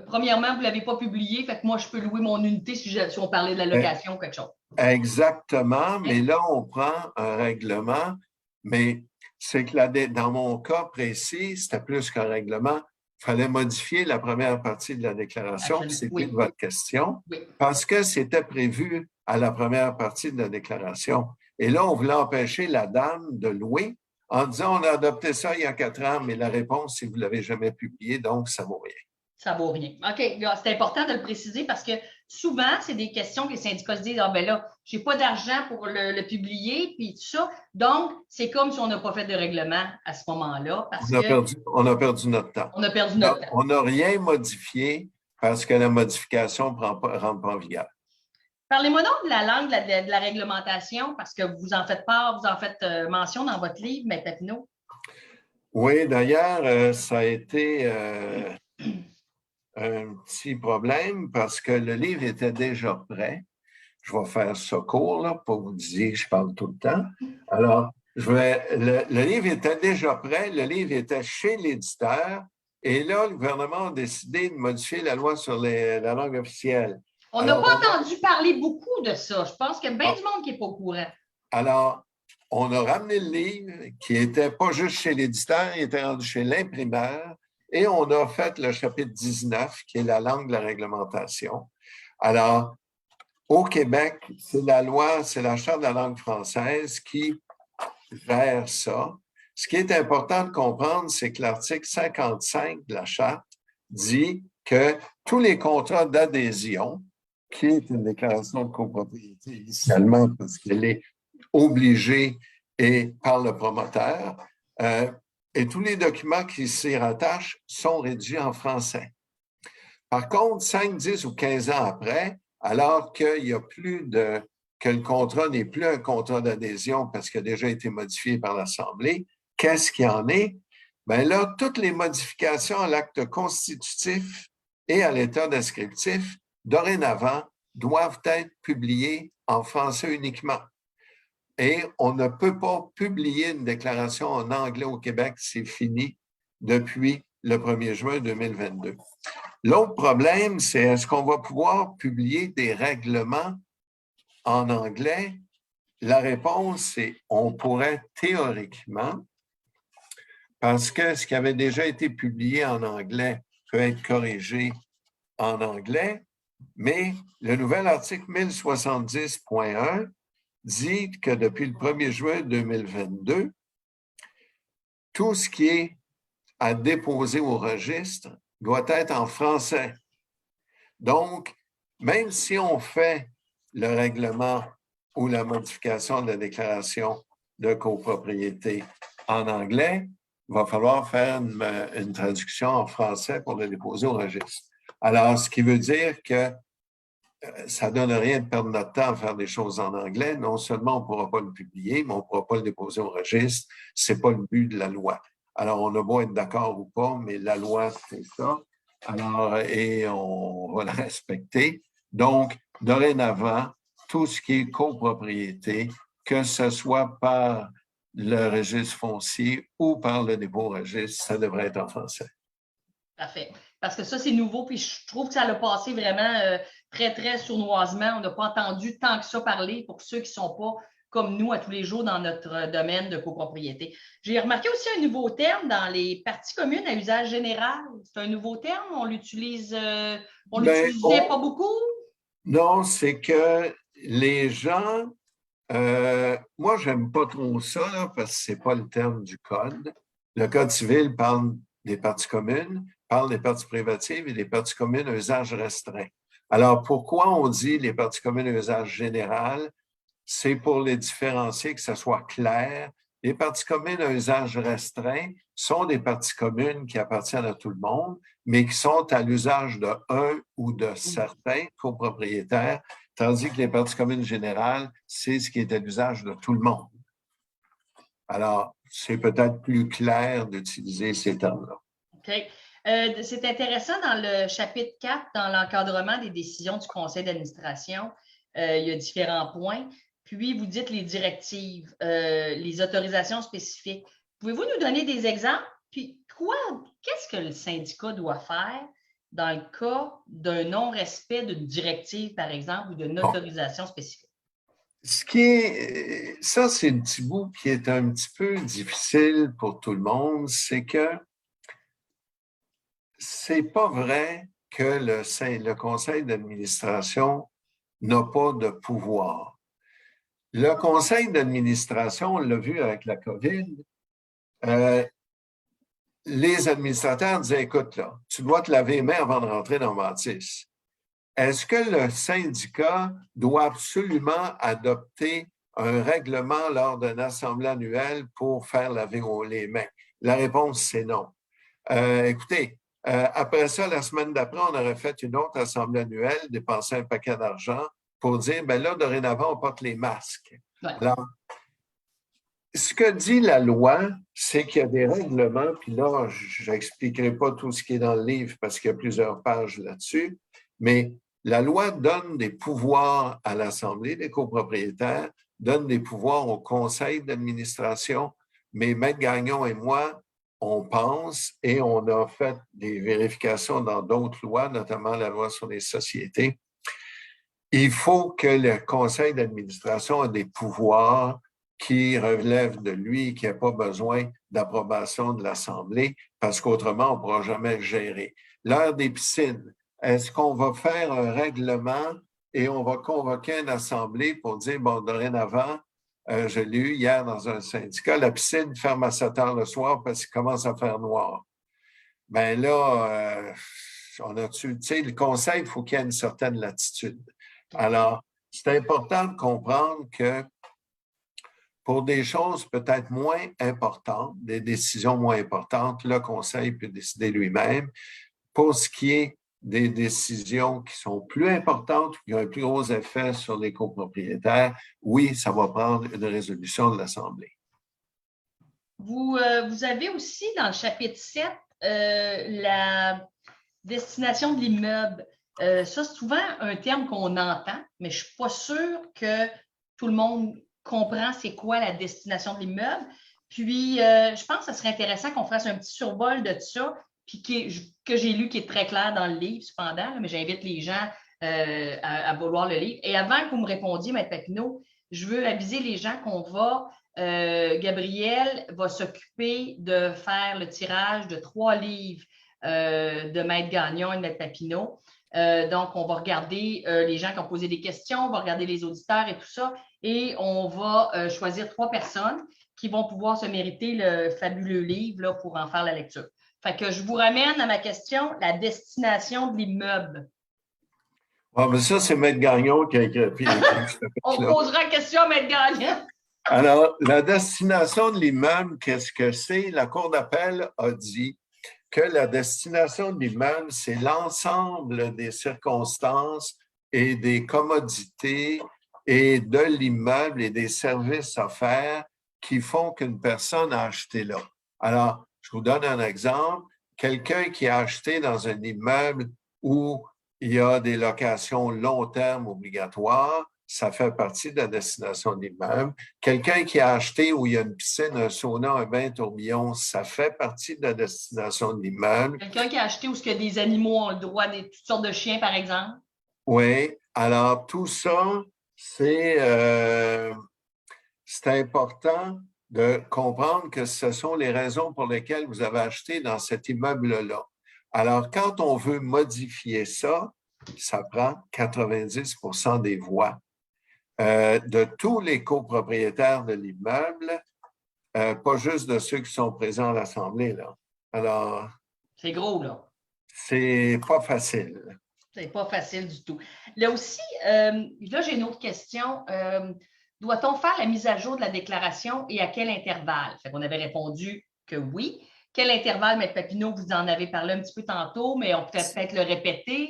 premièrement, vous ne l'avez pas publié, fait que moi, je peux louer mon unité si on parlait de la location ou quelque chose.
Exactement, mais là, on prend un règlement, mais c'est que dans mon cas précis, c'était plus qu'un règlement. Il fallait modifier la première partie de la déclaration, c'est plus de votre question, parce que c'était prévu à la première partie de la déclaration. Et là, on voulait empêcher la dame de louer en disant, on a adopté ça il y a 4 ans, mais la réponse, c'est que vous ne l'avez jamais publié, donc ça ne vaut rien.
Ça ne vaut rien. OK, c'est important de le préciser parce que souvent, c'est des questions que les syndicats se disent, ah ben là, je n'ai pas d'argent pour le publier, puis tout ça. Donc, c'est comme si on n'a pas fait de règlement à ce moment-là.
On a perdu notre temps.
On a perdu notre temps.
On n'a rien modifié parce que la modification ne rentre pas en vigueur.
Parlez-moi donc de la langue de la réglementation, parce que vous en faites part, vous en faites mention dans votre livre, M. Papineau.
Oui, d'ailleurs, ça a été un petit problème parce que le livre était déjà prêt. Je vais faire ça court, là, pour vous dire que je parle tout le temps. Alors, le livre était déjà prêt, le livre était chez l'éditeur, et là, le gouvernement a décidé de modifier la loi sur la langue officielle.
On n'a pas entendu parler beaucoup de ça. Je pense qu'il y a bien du monde qui n'est pas au courant.
Alors, on a ramené le livre qui n'était pas juste chez l'éditeur, il était rendu chez l'imprimeur, et on a fait le chapitre 19, qui est la langue de la réglementation. Alors, au Québec, c'est la loi, c'est la Charte de la langue française qui gère ça. Ce qui est important de comprendre, c'est que l'article 55 de la Charte dit que tous les contrats d'adhésion, qui est une déclaration de copropriété initialement parce qu'elle est obligée et par le promoteur, et tous les documents qui s'y rattachent sont rédigés en français. Par contre, 5, 10 ou 15 ans après, alors qu'il y a que le contrat n'est plus un contrat d'adhésion parce qu'il a déjà été modifié par l'Assemblée, qu'est-ce qu'il y en est? Bien là, toutes les modifications à l'acte constitutif et à l'état descriptif, dorénavant, doivent être publiées en français uniquement. Et on ne peut pas publier une déclaration en anglais au Québec, c'est fini depuis le 1er juin 2022. L'autre problème, c'est est-ce qu'on va pouvoir publier des règlements en anglais? La réponse, c'est on pourrait théoriquement, parce que ce qui avait déjà été publié en anglais peut être corrigé en anglais, mais le nouvel article 1070.1 dit que depuis le 1er juin 2022, tout ce qui est à déposer au registre doit être en français. Donc, même si on fait le règlement ou la modification de la déclaration de copropriété en anglais, il va falloir faire une traduction en français pour le déposer au registre. Alors, ce qui veut dire que ça ne donne rien de perdre notre temps à faire des choses en anglais. Non seulement on ne pourra pas le publier, mais on ne pourra pas le déposer au registre. Ce n'est pas le but de la loi. Alors, on a beau être d'accord ou pas, mais la loi, c'est ça. Alors, et on va la respecter. Donc, dorénavant, tout ce qui est copropriété, que ce soit par le registre foncier ou par le dépôt au registre, ça devrait être en français.
Parfait. Parce que ça, c'est nouveau, puis je trouve que ça l'a passé vraiment très, très sournoisement. On n'a pas entendu tant que ça parler pour ceux qui ne sont pas comme nous à tous les jours dans notre domaine de copropriété. J'ai remarqué aussi un nouveau terme dans les parties communes à usage général. C'est un nouveau terme, on l'utilise, on l'utilisait pas beaucoup?
Non, c'est que les gens, moi, j'aime pas trop ça, là, parce que c'est pas le terme du code. Le Code civil parle des parties communes, parle des parties privatives et des parties communes à usage restreint. Alors, pourquoi on dit les parties communes à usage général? C'est pour les différencier, que ce soit clair. Les parties communes à usage restreint sont des parties communes qui appartiennent à tout le monde, mais qui sont à l'usage de un ou de certains copropriétaires, tandis que les parties communes générales, c'est ce qui est à l'usage de tout le monde. Alors, c'est peut-être plus clair d'utiliser ces termes-là.
OK. C'est intéressant dans le chapitre 4, dans l'encadrement des décisions du conseil d'administration, il y a différents points. Puis, vous dites les directives, les autorisations spécifiques. Pouvez-vous nous donner des exemples? Puis, qu'est-ce que le syndicat doit faire dans le cas d'un non-respect d'une directive, par exemple, ou d'une autorisation spécifique?
Ça, c'est le petit bout qui est un petit peu difficile pour tout le monde, c'est que c'est pas vrai que le conseil d'administration n'a pas de pouvoir. Le conseil d'administration, on l'a vu avec la COVID, les administrateurs disaient, écoute, là, tu dois te laver les mains avant de rentrer dans Matis. Est-ce que le syndicat doit absolument adopter un règlement lors d'une assemblée annuelle pour faire laver les mains? La réponse, c'est non. Écoutez, après ça, la semaine d'après, on aurait fait une autre assemblée annuelle, dépensé un paquet d'argent pour dire, bien là, dorénavant, on porte les masques.
Ouais.
Alors, ce que dit la loi, c'est qu'il y a des règlements, puis là, je n'expliquerai pas tout ce qui est dans le livre parce qu'il y a plusieurs pages là-dessus, mais la loi donne des pouvoirs à l'Assemblée des copropriétaires, donne des pouvoirs au conseil d'administration, mais Maître Gagnon et moi, on pense et on a fait des vérifications dans d'autres lois, notamment la loi sur les sociétés. Il faut que le conseil d'administration ait des pouvoirs qui relèvent de lui, qui n'a pas besoin d'approbation de l'Assemblée, parce qu'autrement, on ne pourra jamais le gérer. L'heure des piscines, est-ce qu'on va faire un règlement et on va convoquer une assemblée pour dire, bon, dorénavant, je l'ai eu hier dans un syndicat, la piscine ferme à 7 heures le soir parce qu'il commence à faire noir. Bien là, tu sais, le conseil, il faut qu'il y ait une certaine latitude. Alors, c'est important de comprendre que pour des choses peut-être moins importantes, des décisions moins importantes, le conseil peut décider lui-même. Pour ce qui est des décisions qui sont plus importantes, qui ont un plus gros effet sur les copropriétaires, oui, ça va prendre une résolution de l'Assemblée.
Vous avez aussi dans le chapitre 7 la destination de l'immeuble. Ça, c'est souvent un terme qu'on entend, mais je ne suis pas sûre que tout le monde comprend c'est quoi la destination de l'immeuble. Puis, je pense que ce serait intéressant qu'on fasse un petit survol de ça, puis que j'ai lu qui est très clair dans le livre, cependant, mais j'invite les gens à vouloir le livre. Et avant que vous me répondiez, Maître Papineau, je veux aviser les gens qu'on va, Gabriel va s'occuper de faire le tirage de 3 livres de Maître Gagnon et de Maître Papineau. Donc, on va regarder les gens qui ont posé des questions, on va regarder les auditeurs et tout ça, et on va choisir 3 personnes qui vont pouvoir se mériter le fabuleux livre là, pour en faire la lecture. Fait que je vous ramène à ma question, la destination de l'immeuble.
Ah, mais ça, c'est Maître Gagnon qui a écrit.
On posera la question à Maître Gagnon.
Alors, la destination de l'immeuble, qu'est-ce que c'est? La Cour d'appel a dit que la destination de l'immeuble, c'est l'ensemble des circonstances et des commodités et de l'immeuble et des services à faire qui font qu'une personne a acheté là. Alors, je vous donne un exemple. quelqu'un qui a acheté dans un immeuble où il y a des locations long terme obligatoires, ça fait partie de la destination de l'immeuble. Quelqu'un qui a acheté où il y a une piscine, un sauna, un bain tourbillon, ça fait partie de la destination de l'immeuble.
Quelqu'un qui a acheté où il y a des animaux ont le droit, toutes sortes de chiens, par exemple.
Oui, alors tout ça, c'est important de comprendre que ce sont les raisons pour lesquelles vous avez acheté dans cet immeuble-là. Alors, quand on veut modifier ça, ça prend 90% des voix de tous les copropriétaires de l'immeuble, pas juste de ceux qui sont présents à l'Assemblée, là. Alors,
c'est gros, là.
C'est pas facile.
C'est pas facile du tout. Là aussi, là, j'ai une autre question. Doit-on faire la mise à jour de la déclaration et à quel intervalle? Fait qu'on avait répondu que oui. Quel intervalle, M. Papineau, vous en avez parlé un petit peu tantôt, mais on peut peut-être le répéter.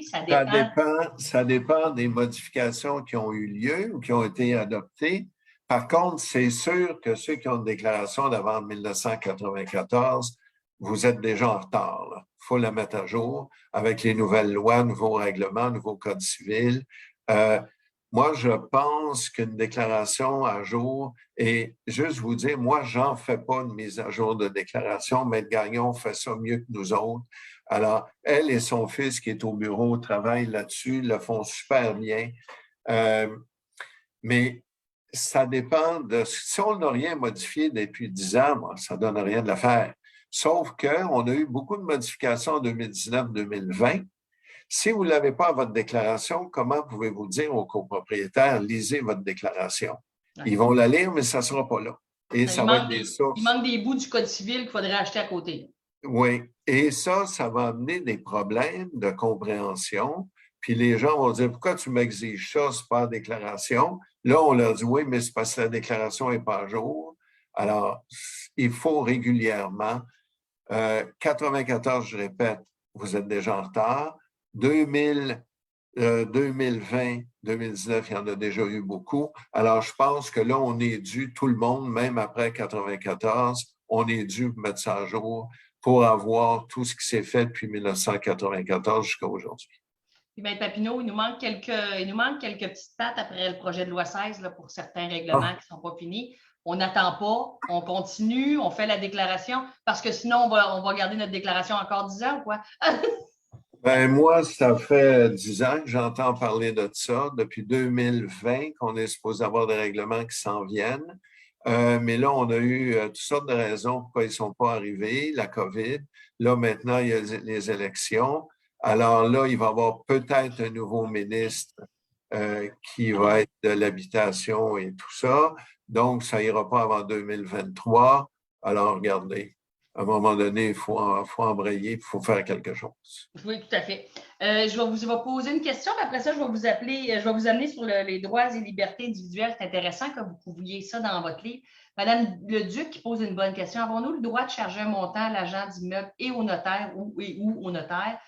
Ça
dépend des modifications qui ont eu lieu ou qui ont été adoptées. Par contre, c'est sûr que ceux qui ont une déclaration d'avant 1994, vous êtes déjà en retard. Il faut la mettre à jour avec les nouvelles lois, nouveaux règlements, nouveaux codes civils. Moi, je pense qu'une déclaration à jour, et juste vous dire, moi, j'en fais pas une mise à jour de déclaration, mais Gagnon fait ça mieux que nous autres. Alors, elle et son fils qui est au bureau travaillent là-dessus, le font super bien. Mais ça dépend de... Si on n'a rien modifié depuis 10 ans, moi, ça ne donne rien de le faire. Sauf qu'on a eu beaucoup de modifications en 2019-2020. Si vous ne l'avez pas à votre déclaration, comment pouvez-vous dire aux copropriétaires, lisez votre déclaration? Ils vont la lire, mais ça ne sera pas là. Et ça va être des sources.
Il manque des bouts du Code civil qu'il faudrait acheter à côté.
Oui. Et ça va amener des problèmes de compréhension. Puis les gens vont dire, pourquoi tu m'exiges ça, c'est pas la déclaration? Là, on leur dit, oui, mais c'est parce que la déclaration n'est pas à jour. Alors, il faut régulièrement. 94, je répète, vous êtes déjà en retard. 2020, 2019, il y en a déjà eu beaucoup. Alors, je pense que là, on est dû, tout le monde, même après 94, on est dû mettre ça à jour pour avoir tout ce qui s'est fait depuis 1994 jusqu'à aujourd'hui.
Puis, M. Papineau, il nous manque quelques petites pattes après le projet de loi 16 là, pour certains règlements qui ne sont pas finis. On n'attend pas, on continue, on fait la déclaration, parce que sinon, on va garder notre déclaration encore 10 ans ou quoi?
Ben, moi, ça fait 10 ans que j'entends parler de ça, depuis 2020, qu'on est supposé avoir des règlements qui s'en viennent. Mais là, on a eu toutes sortes de raisons pourquoi ils ne sont pas arrivés, la COVID. Là, maintenant, il y a les élections. Alors là, il va y avoir peut-être un nouveau ministre qui va être de l'habitation et tout ça. Donc, ça n'ira pas avant 2023. Alors, regardez. À un moment donné, il faut embrayer, il faut faire quelque chose.
Oui, tout à fait. Je vais vous poser une question, puis après ça, je vais vous amener sur les droits et libertés individuelles. C'est intéressant que vous trouviez ça dans votre livre. Madame Leduc qui pose une bonne question. Avons-nous le droit de charger un montant à l'agent d'immeuble et au notaire ou au notaire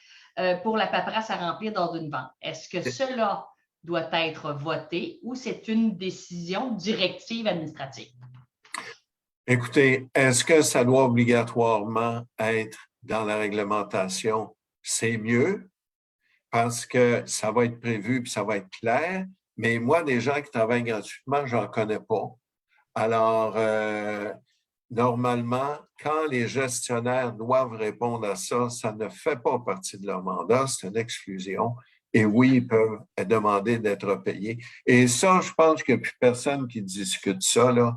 pour la paperasse à remplir dans une vente? Est-ce que cela doit être voté ou c'est une décision directive administrative?
Écoutez, est-ce que ça doit obligatoirement être dans la réglementation? C'est mieux parce que ça va être prévu puis ça va être clair. Mais moi, des gens qui travaillent gratuitement, je n'en connais pas. Alors, normalement, quand les gestionnaires doivent répondre à ça, ça ne fait pas partie de leur mandat, c'est une exclusion. Et oui, ils peuvent demander d'être payés. Et ça, je pense qu'il n'y a plus personne qui discute ça, là.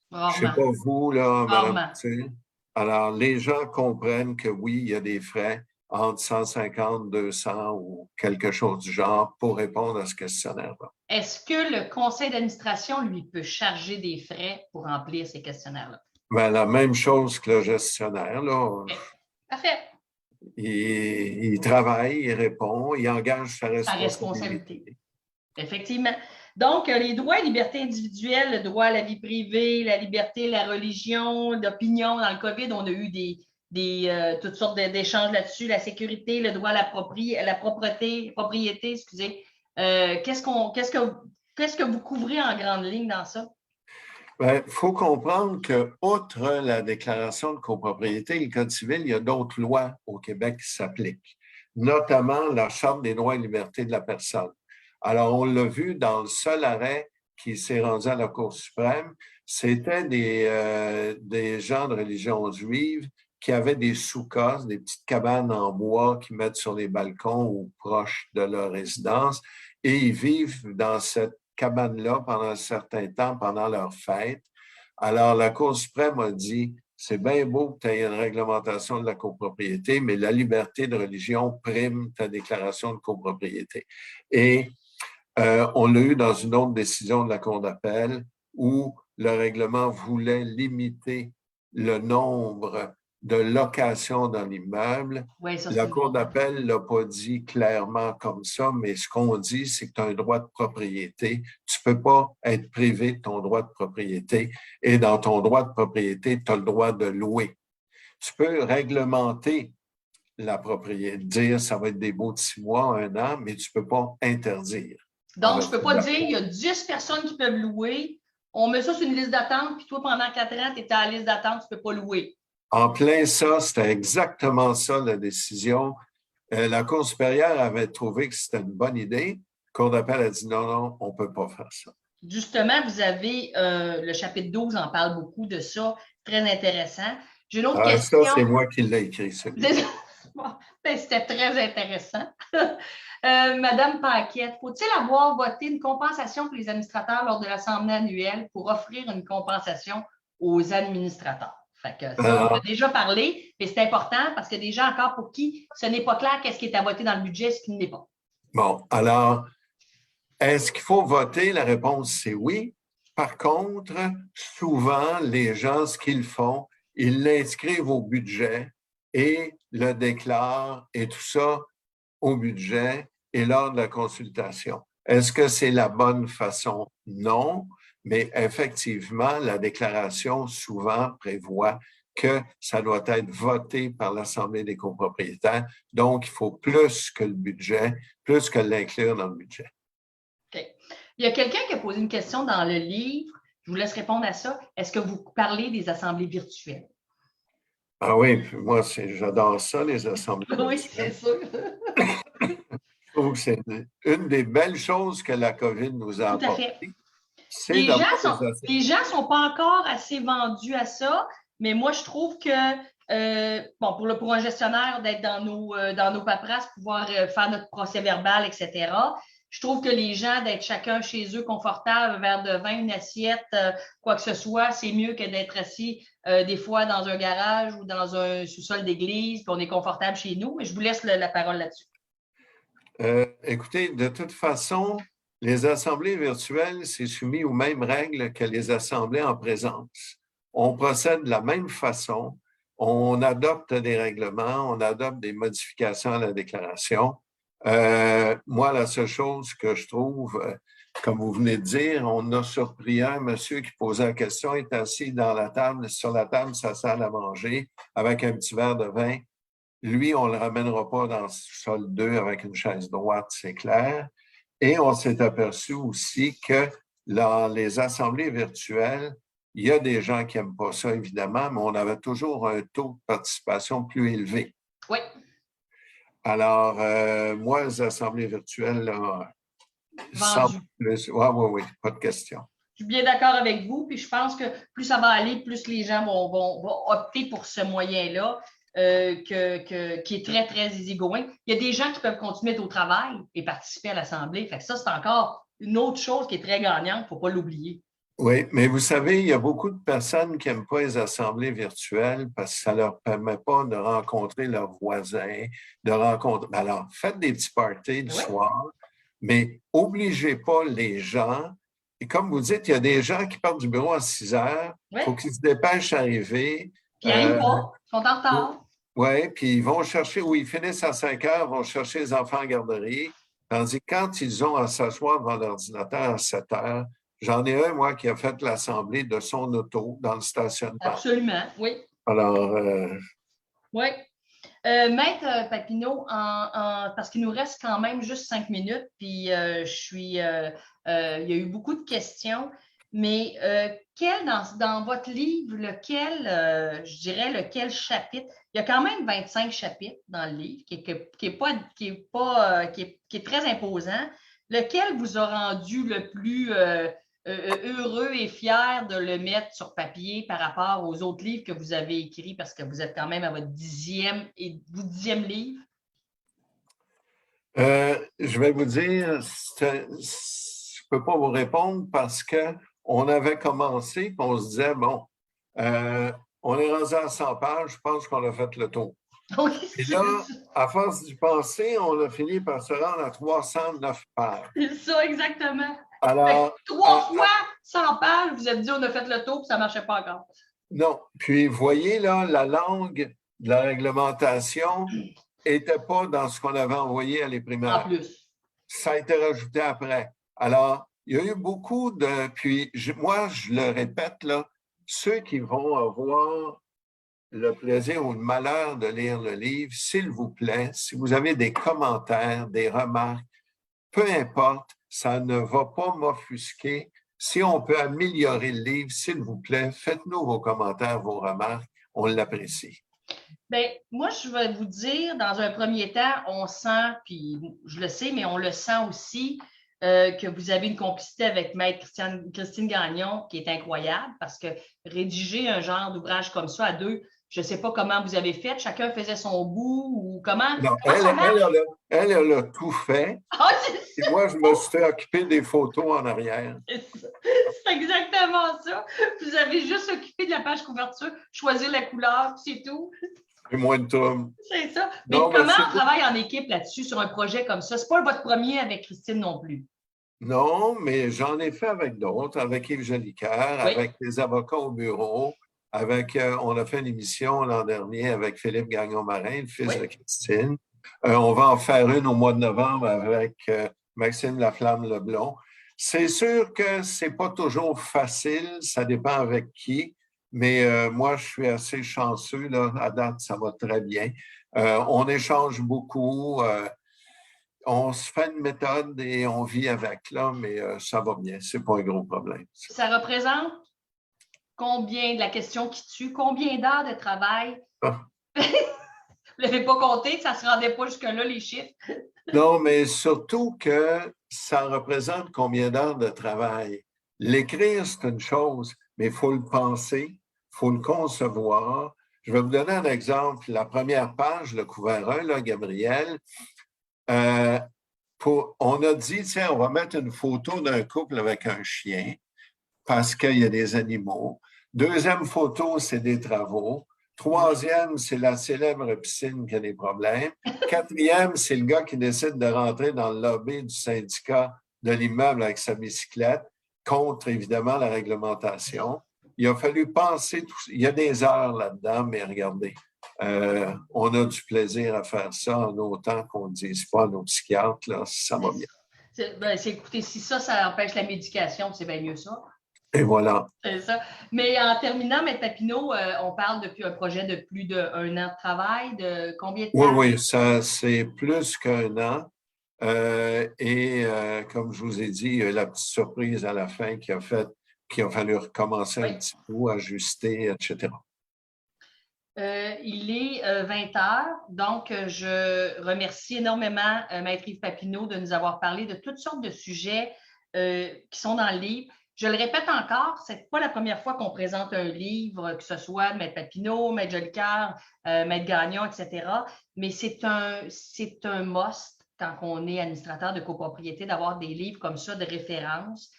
Je ne sais pas vous, là, Mme Couture. Alors, les gens comprennent que oui, il y a des frais entre 150, 200 ou quelque chose du genre pour répondre à ce questionnaire-là.
Est-ce que le conseil d'administration, lui, peut charger des frais pour remplir ces questionnaires-là?
Bien, la même chose que le gestionnaire, là.
Okay. Parfait.
Il travaille, il répond, il engage sa responsabilité.
Effectivement. Donc, les droits et libertés individuelles, le droit à la vie privée, la liberté, la religion, l'opinion. Dans le COVID, on a eu toutes sortes d'échanges là-dessus, la sécurité, le droit à la propriété, excusez. Qu'est-ce que vous couvrez en grande ligne dans ça?
Il faut comprendre que, outre la déclaration de copropriété, le Code civil, il y a d'autres lois au Québec qui s'appliquent, notamment la Charte des droits et libertés de la personne. Alors, on l'a vu dans le seul arrêt qui s'est rendu à la Cour suprême, c'était des gens de religion juive qui avaient des soukos, des petites cabanes en bois qu'ils mettent sur les balcons ou proches de leur résidence, et ils vivent dans cette cabane-là pendant un certain temps, pendant leur fête. Alors, la Cour suprême a dit, c'est bien beau que tu aies une réglementation de la copropriété, mais la liberté de religion prime ta déclaration de copropriété. Et on l'a eu dans une autre décision de la Cour d'appel où le règlement voulait limiter le nombre de locations dans l'immeuble.
Oui, ça,
La Cour d'appel ne l'a pas dit clairement comme ça, mais ce qu'on dit, c'est que tu as un droit de propriété. Tu ne peux pas être privé de ton droit de propriété. Et dans ton droit de propriété, tu as le droit de louer. Tu peux réglementer la propriété, dire ça va être des baux de 6 mois, 1 an, mais tu ne peux pas interdire.
Donc, je ne peux pas dire il y a 10 personnes qui peuvent louer. On met ça sur une liste d'attente, puis toi, pendant 4 ans, tu étais à la liste d'attente, tu ne peux pas louer.
En plein ça, c'était exactement ça la décision. La Cour supérieure avait trouvé que c'était une bonne idée. La Cour d'appel a dit non, on ne peut pas faire ça.
Justement, vous avez le chapitre 12 en parle beaucoup de ça, très intéressant. J'ai une autre question.
Ça, c'est moi qui l'ai écrit, celui-là.
C'était très intéressant. Madame Paquette, faut-il avoir voté une compensation pour les administrateurs lors de l'Assemblée annuelle pour offrir une compensation aux administrateurs? Fait que ça, on a déjà parlé, mais c'est important parce qu'il y a des gens encore pour qui ce n'est pas clair qu'est-ce qui est à voter dans le budget, ce qui ne l'est pas.
Bon, alors, est-ce qu'il faut voter? La réponse, c'est oui. Par contre, souvent, les gens, ce qu'ils font, ils l'inscrivent au budget et le déclarent et tout ça au budget et lors de la consultation. Est-ce que c'est la bonne façon? Non, mais effectivement, la déclaration souvent prévoit que ça doit être voté par l'Assemblée des copropriétaires. Donc, il faut plus que le budget, plus que l'inclure dans le budget.
OK. Il y a quelqu'un qui a posé une question dans le livre. Je vous laisse répondre à ça. Est-ce que vous parlez des assemblées virtuelles?
Ah oui, puis moi, j'adore ça, les assemblées virtuelles.
Oui, c'est sûr.
Je trouve que c'est une des belles choses que la COVID nous a apportées.
Les gens sont pas encore assez vendus à ça, mais moi, je trouve que, pour un gestionnaire, d'être dans nos paperasses, pouvoir faire notre procès verbal, etc., je trouve que les gens, d'être chacun chez eux, confortable, un verre de vin, une assiette, quoi que ce soit, c'est mieux que d'être assis des fois dans un garage ou dans un sous-sol d'église, puis on est confortable chez nous. Mais je vous laisse la parole là-dessus.
Écoutez, de toute façon, les assemblées virtuelles, c'est soumis aux mêmes règles que les assemblées en présence. On procède de la même façon, on adopte des règlements, on adopte des modifications à la déclaration. Moi, la seule chose que je trouve, comme vous venez de dire, on a surpris un monsieur qui posait la question, il est assis dans la table, sur la table, sa salle à manger, avec un petit verre de vin. Lui, on ne le ramènera pas dans le sol 2 avec une chaise droite, c'est clair. Et on s'est aperçu aussi que dans les assemblées virtuelles, il y a des gens qui n'aiment pas ça, évidemment, mais on avait toujours un taux de participation plus élevé.
Oui.
Alors, moi, les assemblées virtuelles, là, oui, pas de question.
Je suis bien d'accord avec vous, puis je pense que plus ça va aller, plus les gens vont opter pour ce moyen-là. Qui est très, très easygoing. Il y a des gens qui peuvent continuer au travail et participer à l'Assemblée. Fait que ça, c'est encore une autre chose qui est très gagnante, il ne faut pas l'oublier.
Oui, mais vous savez, il y a beaucoup de personnes qui n'aiment pas les assemblées virtuelles parce que ça ne leur permet pas de rencontrer leurs voisins, de rencontrer. Alors, faites des petits parties du soir, mais obligez pas les gens. Et comme vous dites, il y a des gens qui partent du bureau à 6 heures, il faut qu'ils se dépêchent d'arriver.
Puis ils n'arrivent pas, ils sont en retard.
Oui, puis ils vont chercher, ou ils finissent à 5 heures, vont chercher les enfants en garderie. Tandis que quand ils ont à s'asseoir devant l'ordinateur à 7 heures, j'en ai un, moi, qui a fait l'assemblée de son auto dans le stationnement.
Absolument, oui.
Alors.
Oui. Maître Papineau, parce qu'il nous reste quand même juste 5 minutes, puis il y a eu beaucoup de questions. mais dans votre livre, je dirais, lequel chapitre? Il y a quand même 25 chapitres dans le livre, qui est très imposant. Lequel vous a rendu le plus heureux et fier de le mettre sur papier par rapport aux autres livres que vous avez écrits, parce que vous êtes quand même à votre 10e livre?
Je vais vous dire, je ne peux pas vous répondre parce qu'on avait commencé et on se disait, bon, on est rendu à 100 pages, je pense qu'on a fait le tour.
Oui,
Et là, à force d'y penser, on a fini par se rendre à 309 pages.
c'est ça, exactement.
Alors,
3 fois 100 pages, vous avez dit on a fait le tour et ça ne marchait pas encore.
non. Puis, voyez là, la langue de la réglementation n'était pas dans ce qu'on avait envoyé à les primaires.
En plus.
Ça a été rajouté après. Alors, il y a eu beaucoup de... Puis, moi, je le répète, là, ceux qui vont avoir le plaisir ou le malheur de lire le livre, s'il vous plaît, si vous avez des commentaires, des remarques, peu importe, ça ne va pas m'offusquer. Si on peut améliorer le livre, s'il vous plaît, faites-nous vos commentaires, vos remarques. On l'apprécie.
Bien, moi, je vais vous dire, dans un premier temps, on sent, puis je le sais, mais on le sent aussi, que vous avez une complicité avec Maître Christine Gagnon qui est incroyable parce que rédiger un genre d'ouvrage comme ça à deux, je ne sais pas comment vous avez fait, chacun faisait son bout ou comment.
Non, elle a tout fait.
Ah,
et moi, je me suis fait occuper des photos en arrière.
C'est exactement ça. Vous avez juste occupé de la page couverture, choisir la couleur, c'est tout.
Et moins de trouble.
C'est ça. Mais
Non,
comment on travaille en équipe là-dessus sur un projet comme ça? C'est pas votre premier avec Christine non plus.
Non, mais j'en ai fait avec d'autres, avec Yves Jolicoeur,
Oui.
avec les avocats au bureau, on a fait une émission l'an dernier avec Philippe Gagnon-Marin, le fils
Oui.
de Christine. On va en faire une au mois de novembre avec Maxime Laflamme-Leblond. C'est sûr que c'est pas toujours facile, ça dépend avec qui, mais moi, je suis assez chanceux, là. À date, ça va très bien. On échange beaucoup, on se fait une méthode et on vit avec, là, mais ça va bien, c'est pas un gros problème.
Ça représente combien, de la question qui tue, combien d'heures de travail?
Ah.
Vous ne l'avez pas compté, ça ne se rendait pas jusque-là, les chiffres.
Non, mais surtout que ça représente combien d'heures de travail. L'écrire, c'est une chose, mais il faut le penser, il faut le concevoir. Je vais vous donner un exemple. La première page, le couvert 1, là, Gabriel, on a dit, tiens, on va mettre une photo d'un couple avec un chien parce qu'il y a des animaux. Deuxième photo, c'est des travaux. Troisième, c'est la célèbre piscine qui a des problèmes. Quatrième, c'est le gars qui décide de rentrer dans le lobby du syndicat de l'immeuble avec sa bicyclette, contre évidemment la réglementation. Il a fallu penser, il y a des heures là-dedans, mais regardez, on a du plaisir à faire ça en autant qu'on ne dise pas à nos psychiatres, là, ça va bien.
Écoutez, si ça empêche la médication, c'est bien mieux ça.
Et voilà.
C'est ça. Mais en terminant, M. Papineau, on parle depuis un projet de plus d'1 an de travail, de combien de temps?
Oui, ça, c'est plus qu'1 an. Comme je vous ai dit, la petite surprise à la fin qui a fallu recommencer un petit peu, ajuster, etc.
Il est 20 heures, donc je remercie énormément Maître Yves Papineau de nous avoir parlé de toutes sortes de sujets qui sont dans le livre. Je le répète encore, ce n'est pas la première fois qu'on présente un livre, que ce soit Maître Papineau, Maître Jolicoeur, Maître Gagnon, etc. Mais c'est un must quand on est administrateur de copropriété d'avoir des livres comme ça de référence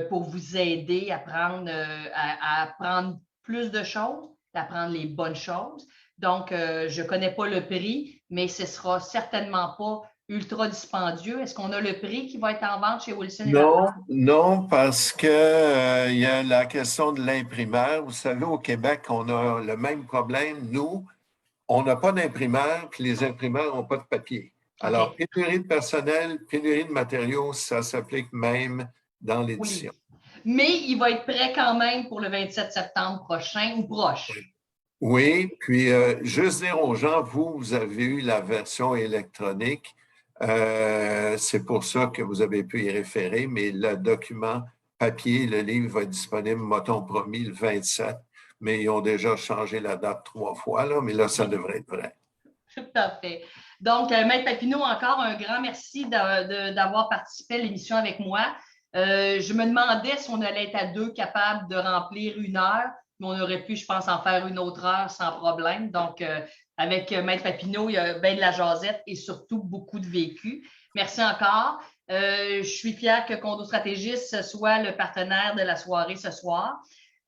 pour vous aider à apprendre plus de choses, d'apprendre les bonnes choses. Donc, je ne connais pas le prix, mais ce ne sera certainement pas ultra dispendieux. Est-ce qu'on a le prix qui va être en vente chez Wilson et Lafleur?
Non, parce que il y a la question de l'imprimaire. Vous savez, au Québec, on a le même problème. Nous, on n'a pas d'imprimeur, puis les imprimeurs n'ont pas de papier. Alors, pénurie de personnel, pénurie de matériaux, ça s'applique même dans l'édition.
Oui. Mais il va être prêt quand même pour le 27 septembre prochain ou proche.
Oui, puis juste dire aux gens, vous avez eu la version électronique. C'est pour ça que vous avez pu y référer, mais le document papier, le livre va être disponible, m'a-t-on promis, le 27, mais ils ont déjà changé la date 3 fois, là, mais là, ça devrait être vrai.
Tout à fait. Donc, Maître Papineau, encore un grand merci d'avoir participé à l'émission avec moi. Je me demandais si on allait être à deux capables de remplir 1 heure, mais on aurait pu, je pense, en faire une autre heure sans problème. Donc, avec Maître Papineau, il y a bien de la jasette et surtout beaucoup de vécu. Merci encore. Je suis fière que Condo Stratégiste soit le partenaire de la soirée ce soir.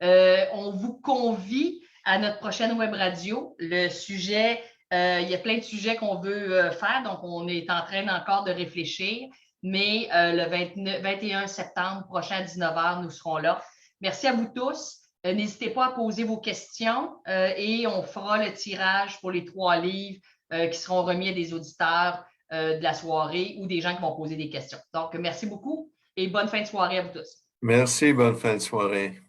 On vous convie à notre prochaine web radio. Le sujet, il y a plein de sujets qu'on veut faire, donc on est en train encore de réfléchir, mais le 21 septembre prochain à 19h, nous serons là. Merci à vous tous. N'hésitez pas à poser vos questions et on fera le tirage pour les 3 livres qui seront remis à des auditeurs de la soirée ou des gens qui vont poser des questions. Donc, merci beaucoup et bonne fin de soirée à vous tous.
Merci, bonne fin de soirée.